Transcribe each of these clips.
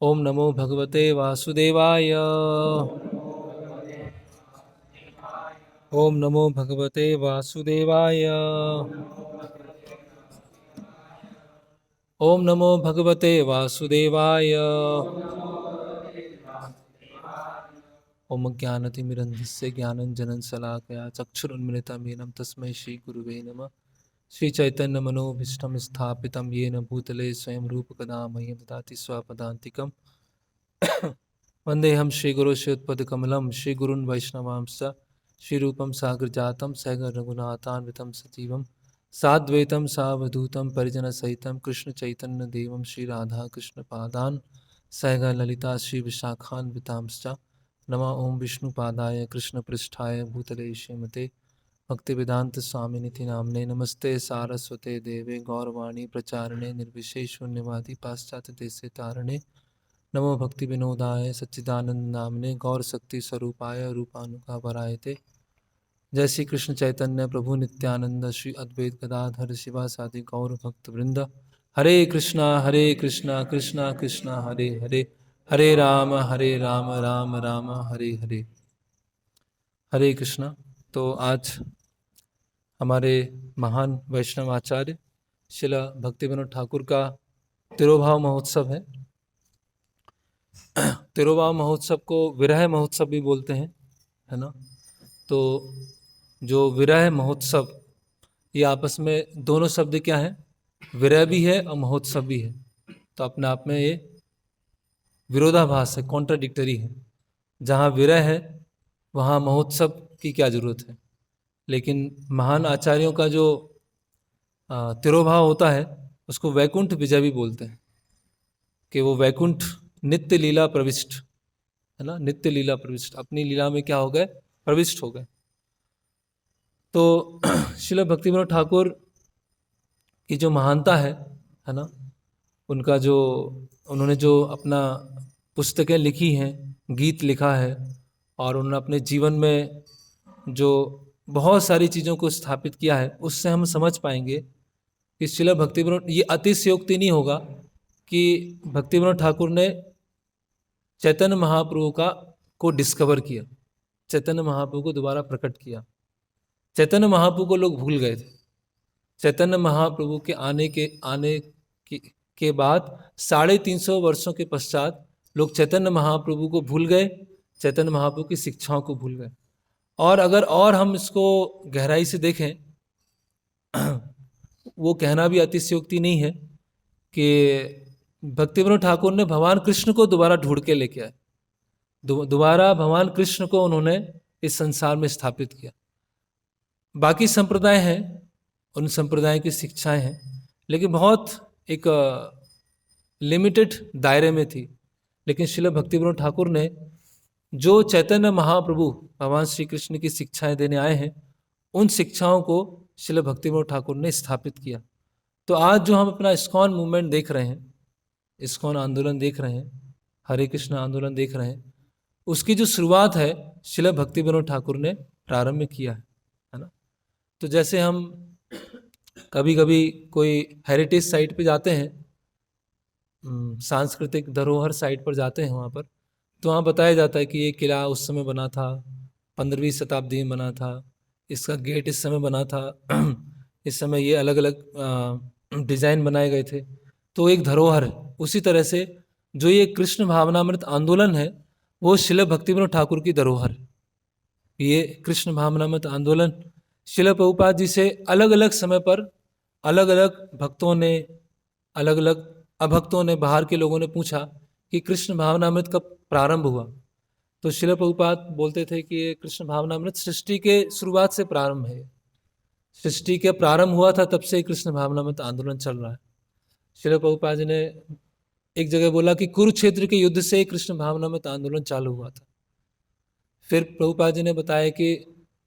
ओम नमो भगवते वासुदेवाय। ओम नमो भगवते वासुदेवाय। ओम नमो भगवते वासुदेवाय। ओम ज्ञानतिमिरन्धस्य ज्ञानञ्जनं शलाकया चक्षुरुन्मिलितं येन तस्मै श्रीगुरुवे नमः। श्रीचैतन्यमनोभीष्टं स्थापितं येन भूतले स्वयं रूपकदा मह्यं ददाति स्वपदान्तिकम्। वन्देऽहं श्रीगुरो श्रीयुतपदकमलं श्रीगुरून् वैष्णवांश्च श्रीरूपं साग्रजातं सहगणरघुनाथान्वितं सजीवं साद्वैतं सावधूतं परिजनसहितं कृष्णचैतन्यदेवं श्रीराधाकृष्णपादान् सहगणललिता श्रीविशाखान्वितांश्च नमः। ओं विष्णुपादाय कृष्णपृष्ठाय भूतले श्रीमते भक्तिवेदान्तस्वामिनिति नाम्ने नमस्ते सारस्वते देवे गौरवाणी प्रचारणे निर्विशेषशून्यवादी पाश्चात्यदेशतारणे नमो भक्ति विनोदाय सच्चिदानंद नामने गौर शक्ति स्वरूपाय रूपानुगावरायते। जय श्री कृष्ण चैतन्य प्रभु नित्यानंद श्री अद्वैत गदाधर शिवासादि गौर भक्त वृंद। हरे कृष्णा कृष्णा कृष्णा हरे हरे, हरे राम राम राम हरे हरे। हरे कृष्णा। तो आज हमारे महान वैष्णव आचार्य श्रील भक्ति विनोद ठाकुर का तिरुभाव महोत्सव है। तिरुभाव महोत्सव को विरह महोत्सव भी बोलते हैं, है ना। तो जो विरह महोत्सव, ये आपस में दोनों शब्द क्या है, विरह भी है और महोत्सव भी है। तो अपने आप में ये विरोधाभास है, कॉन्ट्राडिक्टरी है। जहाँ विरह है वहाँ महोत्सव की क्या जरूरत है। लेकिन महान आचार्यों का जो तिरुभाव होता है उसको वैकुंठ विजय भी बोलते हैं, कि वो वैकुंठ नित्य लीला प्रविष्ट है ना, नित्य लीला प्रविष्ट, अपनी लीला में क्या हो गए, प्रविष्ट हो गए। तो श्रील भक्ति विनोद ठाकुर की जो महानता है ना, उनका जो उन्होंने जो अपना पुस्तकें लिखी हैं, गीत लिखा है, और उन्होंने अपने जीवन में जो बहुत सारी चीज़ों को स्थापित किया है, उससे हम समझ पाएंगे कि श्रील भक्ति विनोद, ये अतिशयोक्ति नहीं होगा कि भक्ति विनोद ठाकुर ने चैतन्य महाप्रभु को डिस्कवर किया, चैतन्य महाप्रभु को दोबारा प्रकट किया। चैतन्य महाप्रभु को लोग भूल गए थे। चैतन्य महाप्रभु के आने के बाद 350 वर्षों के पश्चात लोग चैतन्य महाप्रभु को भूल गए, चैतन्य महाप्रभु की शिक्षाओं को भूल गए। और अगर और हम इसको गहराई से देखें, वो कहना भी अतिशयोक्ति नहीं है कि भक्ति विनोद ठाकुर ने भगवान कृष्ण को दोबारा ढूंढ के लेके आए, दोबारा भगवान कृष्ण को उन्होंने इस संसार में स्थापित किया। बाकी संप्रदाय हैं, उन संप्रदाय की शिक्षाएं हैं, लेकिन बहुत एक लिमिटेड दायरे में थी। लेकिन श्रील भक्ति विनोद ठाकुर ने जो चैतन्य महाप्रभु भगवान श्री कृष्ण की शिक्षाएं देने आए हैं, उन शिक्षाओं को श्रील भक्ति विनोद ठाकुर ने स्थापित किया। तो आज जो हम अपना इस्कॉन मूवमेंट देख रहे हैं, इस्कॉन आंदोलन देख रहे हैं, हरे कृष्ण आंदोलन देख रहे हैं, उसकी जो शुरुआत है श्रील भक्ति विनोद ठाकुर ने प्रारंभ किया है ना। तो जैसे हम कभी कभी कोई हेरिटेज साइट पे जाते हैं, सांस्कृतिक धरोहर साइट पर जाते हैं, वहाँ पर तो वहाँ बताया जाता है कि ये किला उस समय बना था, 15वीं शताब्दी में बना था, इसका गेट इस समय बना था, इस समय ये अलग अलग डिज़ाइन बनाए गए थे। तो एक धरोहर है। उसी तरह से जो ये कृष्ण भावनामृत आंदोलन है, वो श्रील भक्ति विनोद ठाकुर की धरोहर है। ये कृष्ण भावनामृत आंदोलन श्रील प्रभुपाद जी से अलग अलग समय पर अलग अलग भक्तों ने, अलग अलग अभक्तों ने, बाहर के लोगों ने पूछा कि कृष्ण भावनामृत कब प्रारंभ हुआ। तो श्रील प्रभुपाद बोलते थे कि ये कृष्ण भावनामृत सृष्टि के शुरुआत से प्रारंभ है, सृष्टि के प्रारंभ हुआ था तब से कृष्ण भावनामृत आंदोलन चल रहा है। श्रील प्रभुपाद जी ने एक जगह बोला कि कुरुक्षेत्र के युद्ध से कृष्ण भावनामृत आंदोलन चालू हुआ था। फिर प्रभुपाद जी ने बताया कि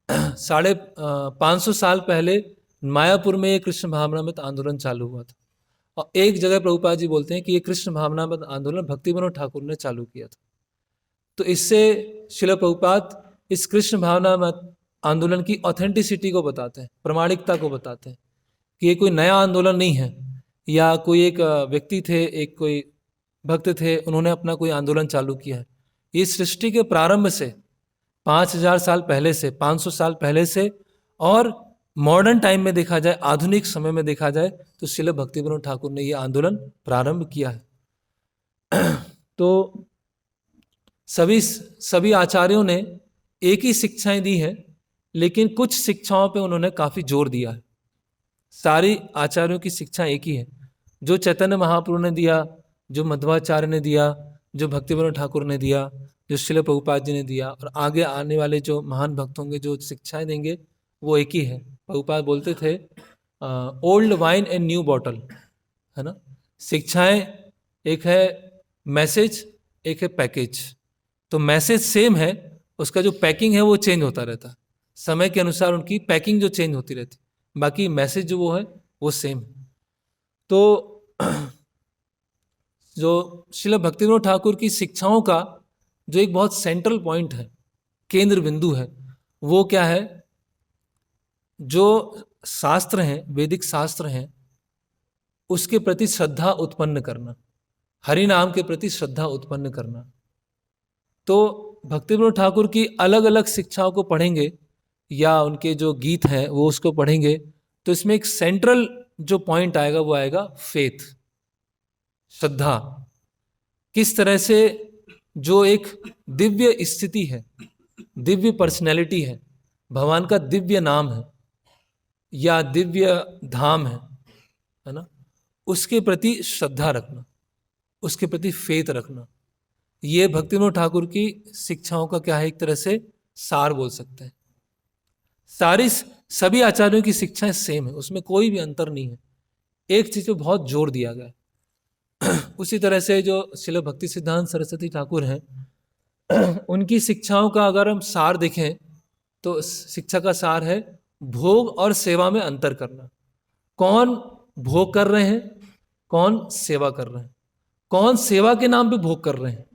550 साल पहले मायापुर में ये कृष्ण भावनामृत आंदोलन चालू हुआ था। और एक जगह प्रभुपाद जी बोलते हैं कि ये कृष्ण भावनामृत आंदोलन भक्ति विनोद ठाकुर ने चालू किया था। तो इससे श्रील प्रभुपाद इस कृष्ण भावनामृत आंदोलन की ऑथेंटिसिटी को बताते हैं, प्रामाणिकता को बताते हैं कि ये कोई नया आंदोलन नहीं है, या कोई एक व्यक्ति थे, एक कोई भक्त थे, उन्होंने अपना कोई आंदोलन चालू किया है। ये सृष्टि के प्रारंभ से 5000 साल पहले से, 500 साल पहले से, और मॉडर्न टाइम में देखा जाए, आधुनिक समय में देखा जाए, तो श्रील भक्ति विनोद ठाकुर ने ये आंदोलन प्रारंभ किया है। तो सभी आचार्यों ने एक ही शिक्षाएं दी है, लेकिन कुछ शिक्षाओं पे उन्होंने काफी जोर दिया है। सारी आचार्यों की शिक्षा एक ही है, जो चैतन्य महाप्रभु ने दिया, जो मध्वाचार्य ने दिया, जो भक्ति विनोद ठाकुर ने दिया, जो श्रील प्रभुपाद जी ने दिया, और आगे आने वाले जो महान भक्त होंगे जो शिक्षाएं देंगे वो एक ही है। प्रभुपाद बोलते थे old wine and new bottle, है ना। शिक्षाएं एक है मैसेज, एक है पैकेज। तो मैसेज सेम है, उसका जो पैकिंग है वो चेंज होता रहता है, समय के अनुसार उनकी पैकिंग जो चेंज होती रहती, बाकी मैसेज जो वो है वो सेम है। तो जो श्रील भक्ति विनोद ठाकुर की शिक्षाओं का जो एक बहुत सेंट्रल पॉइंट है, केंद्र बिंदु है, वो क्या है? जो शास्त्र हैं, वैदिक शास्त्र हैं, उसके प्रति श्रद्धा उत्पन्न करना, हरि नाम के प्रति श्रद्धा उत्पन्न करना। तो भक्ति विनोद ठाकुर की अलग अलग शिक्षाओं को पढ़ेंगे या उनके जो गीत हैं वो उसको पढ़ेंगे, तो इसमें एक सेंट्रल जो पॉइंट आएगा वो आएगा फेथ, श्रद्धा। किस तरह से जो एक दिव्य स्थिति है, दिव्य पर्सनैलिटी है, भगवान का दिव्य नाम है या दिव्य धाम है ना, उसके प्रति श्रद्धा रखना, उसके प्रति फेथ रखना, ये भक्ति विनोद ठाकुर की शिक्षाओं का क्या है, एक तरह से सार बोल सकते हैं। सभी आचार्यों की शिक्षाएं सेम है, उसमें कोई भी अंतर नहीं है, एक चीज पे बहुत जोर दिया गया है। उसी तरह से जो श्रील भक्ति सिद्धांत सरस्वती ठाकुर हैं, उनकी शिक्षाओं का अगर हम सार देखें तो शिक्षा का सार है भोग और सेवा में अंतर करना। कौन भोग कर रहे हैं, कौन सेवा कर रहे हैं, कौन सेवा के नाम पे भोग कर रहे हैं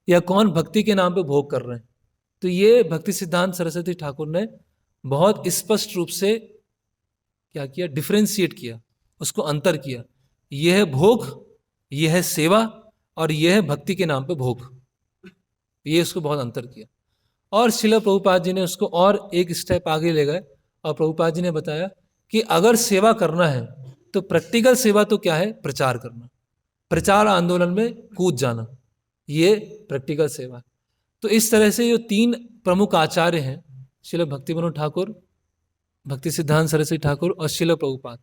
या कौन भक्ति के नाम पे भोग कर रहे हैं। तो ये भक्ति सिद्धांत सरस्वती ठाकुर ने बहुत स्पष्ट रूप से क्या किया, डिफरेंशिएट किया, उसको अंतर किया। यह है भोग, यह है सेवा, और यह है भक्ति के नाम पे भोग। ये उसको बहुत अंतर किया। और श्रील प्रभुपाद जी ने उसको और एक स्टेप आगे ले गए, और प्रभुपाद जी ने बताया कि अगर सेवा करना है तो प्रैक्टिकल सेवा तो क्या है, प्रचार करना, प्रचार आंदोलन में कूद जाना, ये प्रैक्टिकल सेवा है। तो इस तरह से जो तीन प्रमुख आचार्य हैं, श्रील भक्ति विनोद ठाकुर, भक्ति सिद्धांत सरस्वती ठाकुर और श्रील प्रभुपाद,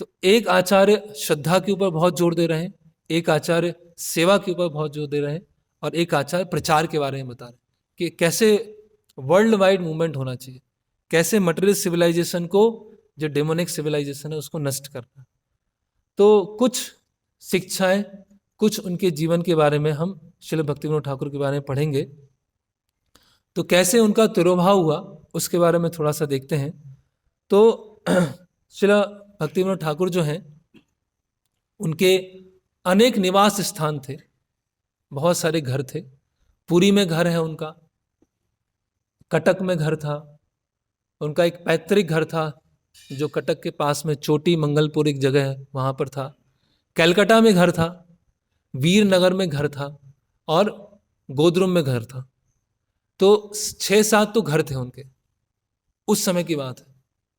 तो एक आचार्य श्रद्धा के ऊपर बहुत जोर दे रहे हैं, एक आचार्य सेवा के ऊपर बहुत जोर दे रहे हैं, और एक आचार्य प्रचार के बारे में बता रहे हैं कि कैसे वर्ल्ड वाइड मूवमेंट होना चाहिए, कैसे मटेरियल सिविलाइजेशन को, जो डेमोनिक सिविलाइजेशन है, उसको नष्ट करना। तो कुछ शिक्षाएं, कुछ उनके जीवन के बारे में हम श्रील भक्ति विनोद ठाकुर के बारे में पढ़ेंगे। तो कैसे उनका तिरोभाव हुआ उसके बारे में थोड़ा सा देखते हैं। तो श्रील भक्ति विनोद ठाकुर जो हैं, उनके अनेक निवास स्थान थे, बहुत सारे घर थे। पुरी में घर है उनका, कटक में घर था, उनका एक पैतृक घर था जो कटक के पास में चोटी मंगलपुर एक जगह है वहाँ पर था, कलकत्ता में घर था, वीरनगर में घर था, और गोदरुम में घर था। तो 6-7 तो घर थे उनके, उस समय की बात है।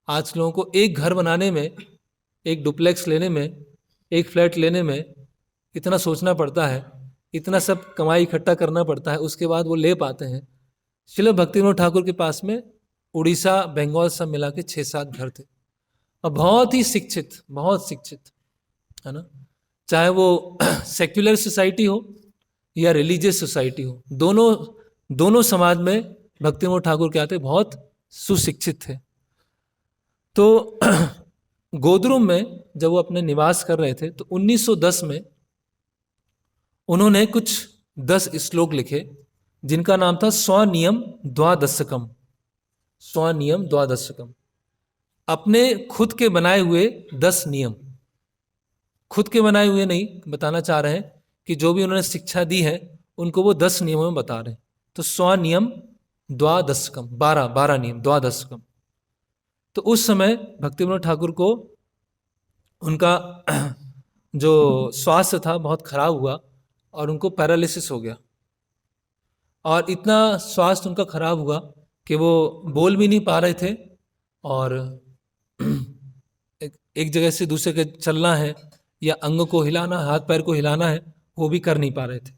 आज लोगों को एक घर बनाने में, एक डुप्लेक्स लेने में, एक फ्लैट लेने में इतना सोचना पड़ता है, इतना सब कमाई इकट्ठा करना पड़ता है, उसके बाद वो ले पाते हैं। श्रील भक्ति विनोद ठाकुर के पास में उड़ीसा, बंगाल सब मिला के 6-7 घर थे, और बहुत ही शिक्षित, बहुत शिक्षित, है ना। चाहे वो सेक्युलर सोसाइटी हो या रिलीजियस सोसाइटी हो, दोनों समाज में भक्ति विनोद ठाकुर क्या थे, बहुत सुशिक्षित थे। तो गोदरुम में जब वो अपने निवास कर रहे थे, तो 1910 में उन्होंने कुछ 10 श्लोक लिखे, जिनका नाम था स्वनियम द्वादशकम। स्वनियम द्वादशकम, अपने खुद के बनाए हुए 10 नियम, खुद के बनाए हुए नहीं, बताना चाह रहे हैं कि जो भी उन्होंने शिक्षा दी है उनको वो 10 नियमों में बता रहे हैं। तो स्वनियम द्वादशकम, 12 नियम, द्वादशकम। तो उस समय भक्ति विनोद ठाकुर को उनका जो स्वास्थ्य था बहुत खराब हुआ, और उनको पैरालिसिस हो गया, और इतना स्वास्थ्य उनका खराब हुआ कि वो बोल भी नहीं पा रहे थे, और एक जगह से दूसरे के चलना है या अंग को हिलाना, हाथ पैर को हिलाना है, वो भी कर नहीं पा रहे थे।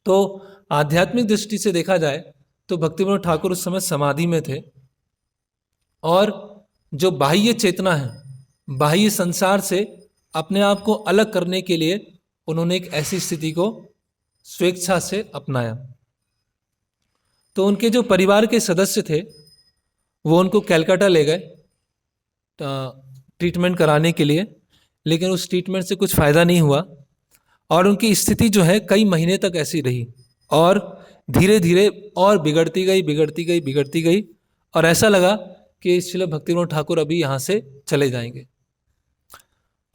तो आध्यात्मिक दृष्टि से देखा जाए तो भक्ति विनोद ठाकुर उस समय समाधि में थे, और जो बाह्य चेतना है, बाह्य संसार से अपने आप को अलग करने के लिए उन्होंने एक ऐसी स्थिति को स्वेच्छा से अपनाया। तो उनके जो परिवार के सदस्य थे वो उनको कलकत्ता ले गए ट्रीटमेंट कराने के लिए, लेकिन उस ट्रीटमेंट से कुछ फ़ायदा नहीं हुआ, और उनकी स्थिति जो है कई महीने तक ऐसी रही, और धीरे धीरे और बिगड़ती गई, बिगड़ती गई, बिगड़ती गई, और ऐसा लगा कि श्रील भक्तिविनोद ठाकुर अभी यहाँ से चले जाएंगे।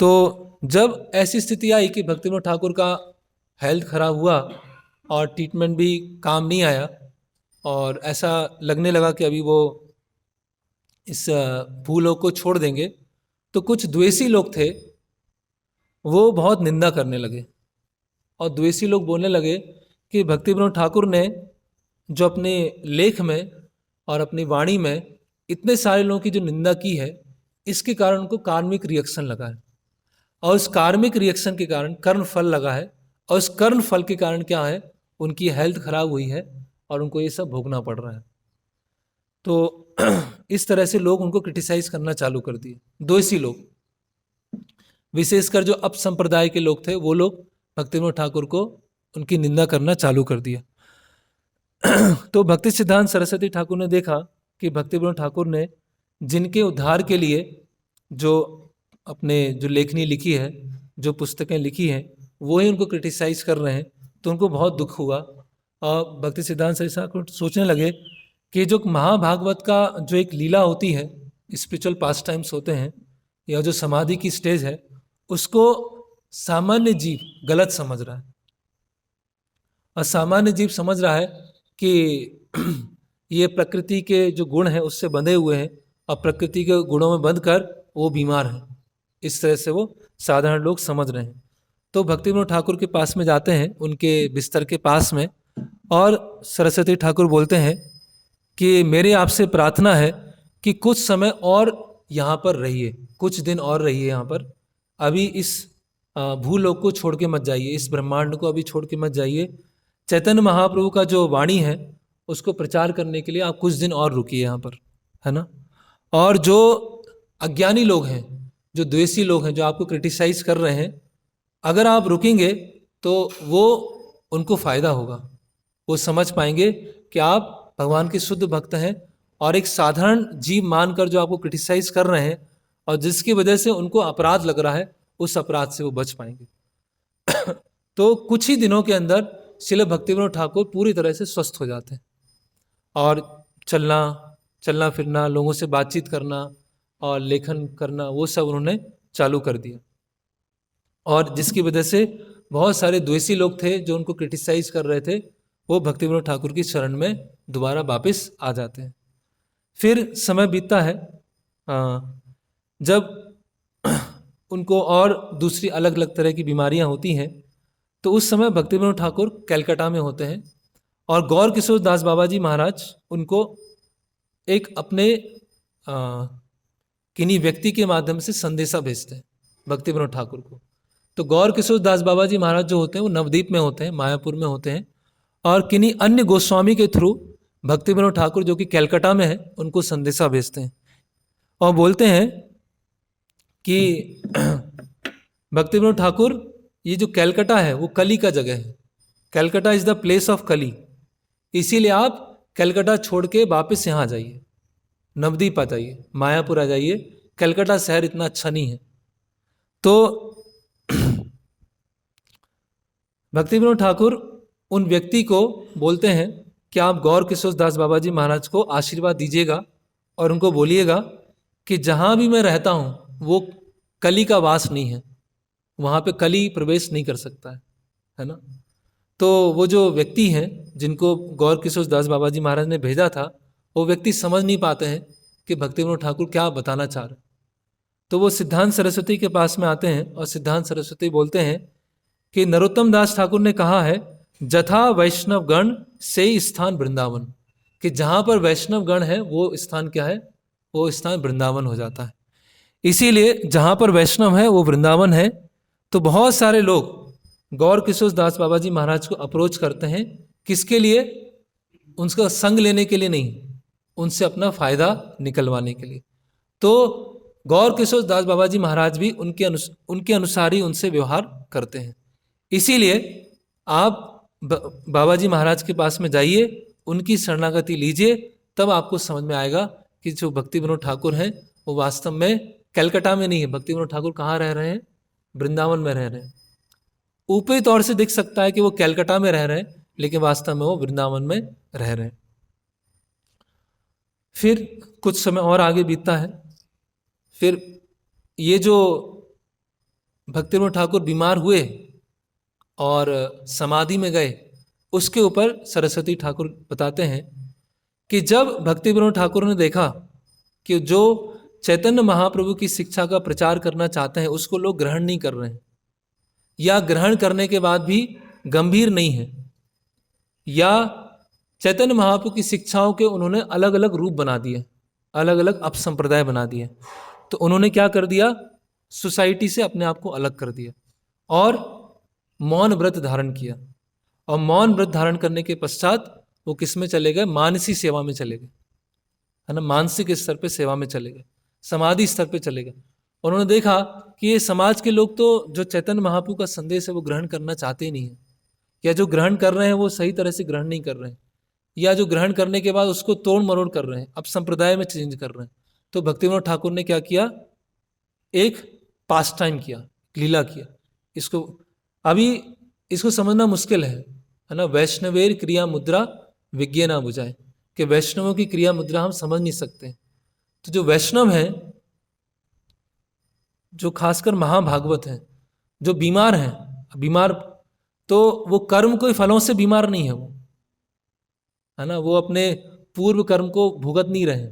तो जब ऐसी स्थिति आई कि भक्तिविनोद ठाकुर का हेल्थ खराब हुआ और ट्रीटमेंट भी काम नहीं आया, और ऐसा लगने लगा कि अभी वो इस भूलोक को छोड़ देंगे, तो कुछ द्वेषी लोग थे वो बहुत निंदा करने लगे, और द्वेषी लोग बोलने लगे कि भक्ति विनोद ठाकुर ने जो अपने लेख में और अपनी वाणी में इतने सारे लोगों की जो निंदा की है, इसके कारण उनको कार्मिक रिएक्शन लगा है, और उस कार्मिक रिएक्शन के कारण कर्म फल लगा है, और उस कर्म फल के कारण क्या है, उनकी हेल्थ खराब हुई है और उनको ये सब भोगना पड़ रहा है। तो इस तरह से लोग उनको क्रिटिसाइज करना चालू कर दिए, द्वेषी लोग, विशेषकर जो अप संप्रदाय के लोग थे वो लोग भक्ति विनोद ठाकुर को उनकी निंदा करना चालू कर दिया। तो भक्ति सिद्धांत सरस्वती ठाकुर ने देखा कि भक्ति विनोद ठाकुर ने जिनके उद्धार के लिए जो अपने जो लेखनी लिखी है, जो पुस्तकें लिखी हैं, वो ही उनको क्रिटिसाइज कर रहे हैं, तो उनको बहुत दुख हुआ, और भक्ति सिद्धांत सरस्वती ठाकुर सोचने लगे कि जो महाभागवत का जो एक लीला होती है, स्पिरिचुअल पास टाइम्स होते हैं, या जो समाधि की स्टेज है, उसको सामान्य जीव गलत समझ रहा है, और सामान्य जीव समझ रहा है कि ये प्रकृति के जो गुण हैं उससे बंधे हुए हैं, और प्रकृति के गुणों में बंध कर वो बीमार हैं, इस तरह से वो साधारण लोग समझ रहे हैं। तो भक्ति विनोद ठाकुर के पास में जाते हैं, उनके बिस्तर के पास में, और सरस्वती ठाकुर बोलते हैं कि मेरे आपसे प्रार्थना है कि कुछ समय और यहाँ पर रहिए, कुछ दिन और रहिए यहाँ पर, अभी इस भूलोक को छोड़ के मत जाइए, इस ब्रह्मांड को अभी छोड़ के मत जाइए, चैतन्य महाप्रभु का जो वाणी है उसको प्रचार करने के लिए आप कुछ दिन और रुकिए यहाँ पर, है ना। और जो अज्ञानी लोग हैं, जो द्वेषी लोग हैं, जो आपको क्रिटिसाइज कर रहे हैं, अगर आप रुकेंगे तो वो उनको फ़ायदा होगा, वो समझ पाएंगे कि आप भगवान के शुद्ध भक्त हैं, और एक साधारण जीव मानकर जो आपको क्रिटिसाइज कर रहे हैं, और जिसकी वजह से उनको अपराध लग रहा है, उस अपराध से वो बच पाएंगे। तो कुछ ही दिनों के अंदर श्रील भक्ति विनोद ठाकुर पूरी तरह से स्वस्थ हो जाते हैं, और चलना फिरना, लोगों से बातचीत करना और लेखन करना, वो सब उन्होंने चालू कर दिया, और जिसकी वजह से बहुत सारे द्वेषी लोग थे जो उनको क्रिटिसाइज कर रहे थे, वो भक्ति विनोद ठाकुर की शरण में दोबारा वापस आ जाते हैं। फिर समय बीतता है, जब उनको और दूसरी अलग अलग तरह की बीमारियां होती हैं, तो उस समय भक्ति विनोद ठाकुर कलकत्ता में होते हैं, और गौर किशोर दास बाबा जी महाराज उनको एक अपने किन्हीं व्यक्ति के माध्यम से संदेशा भेजते हैं भक्ति विनोद ठाकुर को। तो गौर किशोर दास बाबा जी महाराज जो होते हैं वो नवद्वीप में होते हैं, मायापुर में होते हैं, और किन्हीं अन्य गोस्वामी के थ्रू भक्ति विनोद ठाकुर जो कि कलकत्ता में है उनको संदेशा भेजते हैं, और बोलते हैं कि भक्ति विनोद ठाकुर, ये जो कलकत्ता है वो कली का जगह है, Calcutta is the place of कली, इसीलिए आप कलकत्ता छोड़ के वापस यहाँ आ जाइए, नवद्वीप आ जाइए, मायापुर आ जाइए, कलकत्ता शहर इतना अच्छा नहीं है। तो भक्ति विनोद ठाकुर उन व्यक्ति को बोलते हैं कि आप गौर किशोर दास बाबा जी महाराज को आशीर्वाद दीजिएगा, और उनको बोलिएगा कि जहाँ भी मैं रहता हूँ वो कली का वास नहीं है, वहाँ पे कली प्रवेश नहीं कर सकता है ना। तो वो जो व्यक्ति हैं जिनको गौर किशोर दास बाबा जी महाराज ने भेजा था, वो व्यक्ति समझ नहीं पाते हैं कि भक्ति विनोद ठाकुर क्या बताना चाह रहे। तो वो सिद्धांत सरस्वती के पास में आते हैं, और सिद्धांत सरस्वती बोलते हैं कि नरोत्तम दास ठाकुर ने कहा है, जथा वैष्णव गण से स्थान वृंदावन, कि जहाँ पर वैष्णव गण है वो स्थान क्या है, वो स्थान वृंदावन हो जाता है। इसीलिए जहाँ पर वैष्णव है वो वृंदावन है। तो बहुत सारे लोग गौर किशोर दास बाबा जी महाराज को अप्रोच करते हैं, किसके लिए, उनका संग लेने के लिए नहीं, उनसे अपना फायदा निकलवाने के लिए। तो गौर किशोर दास बाबा जी महाराज भी उनके अनुसार ही उनसे व्यवहार करते हैं। इसीलिए आप बाबा जी महाराज के पास में जाइए, उनकी शरणागति लीजिए, तब आपको समझ में आएगा कि जो भक्ति विनोद ठाकुर हैं वो वास्तव में कलकत्ता में नहीं है। भक्ति विनोद ठाकुर कहाँ रह रहे हैं, वृंदावन में रह रहे हैं। ऊपरी तौर से दिख सकता है कि वो कलकत्ता में रह रहे हैं, लेकिन वास्तव में वो वृंदावन में रह रहे हैं। फिर कुछ समय और आगे बीतता है। फिर ये जो भक्ति विनोद ठाकुर बीमार हुए और समाधि में गए, उसके ऊपर सरस्वती ठाकुर बताते हैं कि जब भक्ति विनोद ठाकुर ने देखा कि जो चैतन्य महाप्रभु की शिक्षा का प्रचार करना चाहते हैं उसको लोग ग्रहण नहीं कर रहे हैं, या ग्रहण करने के बाद भी गंभीर नहीं है, या चैतन्य महाप्रभु की शिक्षाओं के उन्होंने अलग अलग रूप बना दिए, अलग अलग अपसंप्रदाय बना दिए, तो उन्होंने क्या कर दिया, सोसाइटी से अपने आप को अलग कर दिया और मौन व्रत धारण किया। और मौन व्रत धारण करने के पश्चात वो किस में चले गए, मानसी सेवा में चले गए, है ना, मानसिक स्तर पे सेवा में चले गए, समाधि स्तर पे चले गए। उन्होंने देखा कि ये समाज के लोग तो जो चैतन्य महाप्रभु का संदेश है वो ग्रहण करना चाहते ही नहीं है, या जो ग्रहण कर रहे हैं वो सही तरह से ग्रहण नहीं कर रहे हैं, या जो ग्रहण करने के बाद उसको तोड़ मरोड़ कर रहे हैं, अब संप्रदाय में चेंज कर रहे हैं। तो भक्ति विनोद ठाकुर ने क्या किया, एक पास टाइम किया, लीला किया। इसको अभी इसको समझना मुश्किल है ना। वैष्णवेर क्रिया मुद्रा विज्ञे ना बुझाए, कि वैष्णवों की क्रिया मुद्रा हम समझ नहीं सकते। तो जो वैष्णव हैं, जो खासकर महाभागवत हैं, जो बीमार हैं, बीमार तो वो कर्म कोई फलों से बीमार नहीं है, वो है ना, वो अपने पूर्व कर्म को भुगत नहीं रहे।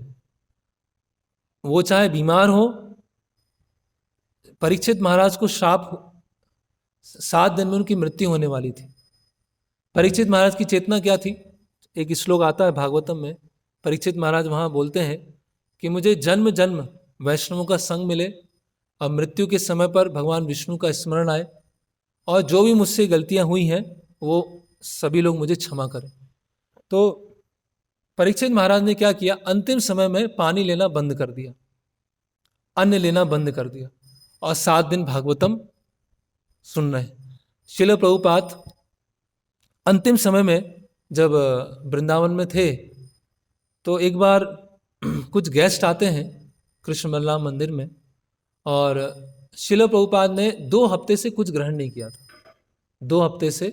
वो चाहे बीमार हो, परीक्षित महाराज को श्राप, 7 दिन में उनकी मृत्यु होने वाली थी। परीक्षित महाराज की चेतना क्या थी, एक श्लोक आता है भागवतम में, परीक्षित महाराज वहाँ बोलते हैं कि मुझे जन्म जन्म वैष्णवों का संग मिले और मृत्यु के समय पर भगवान विष्णु का स्मरण आए, और जो भी मुझसे गलतियाँ हुई हैं वो सभी लोग मुझे क्षमा करें। तो परीक्षित महाराज ने क्या किया, अंतिम समय में पानी लेना बंद कर दिया, अन्न लेना बंद कर दिया, और 7 दिन भागवतम सुन रहे। श्रील प्रभुपाद अंतिम समय में जब वृंदावन में थे तो एक बार कुछ गेस्ट आते हैं कृष्ण बलराम मंदिर में, और श्रील प्रभुपाद ने 2 हफ्ते से कुछ ग्रहण नहीं किया था। 2 हफ्ते से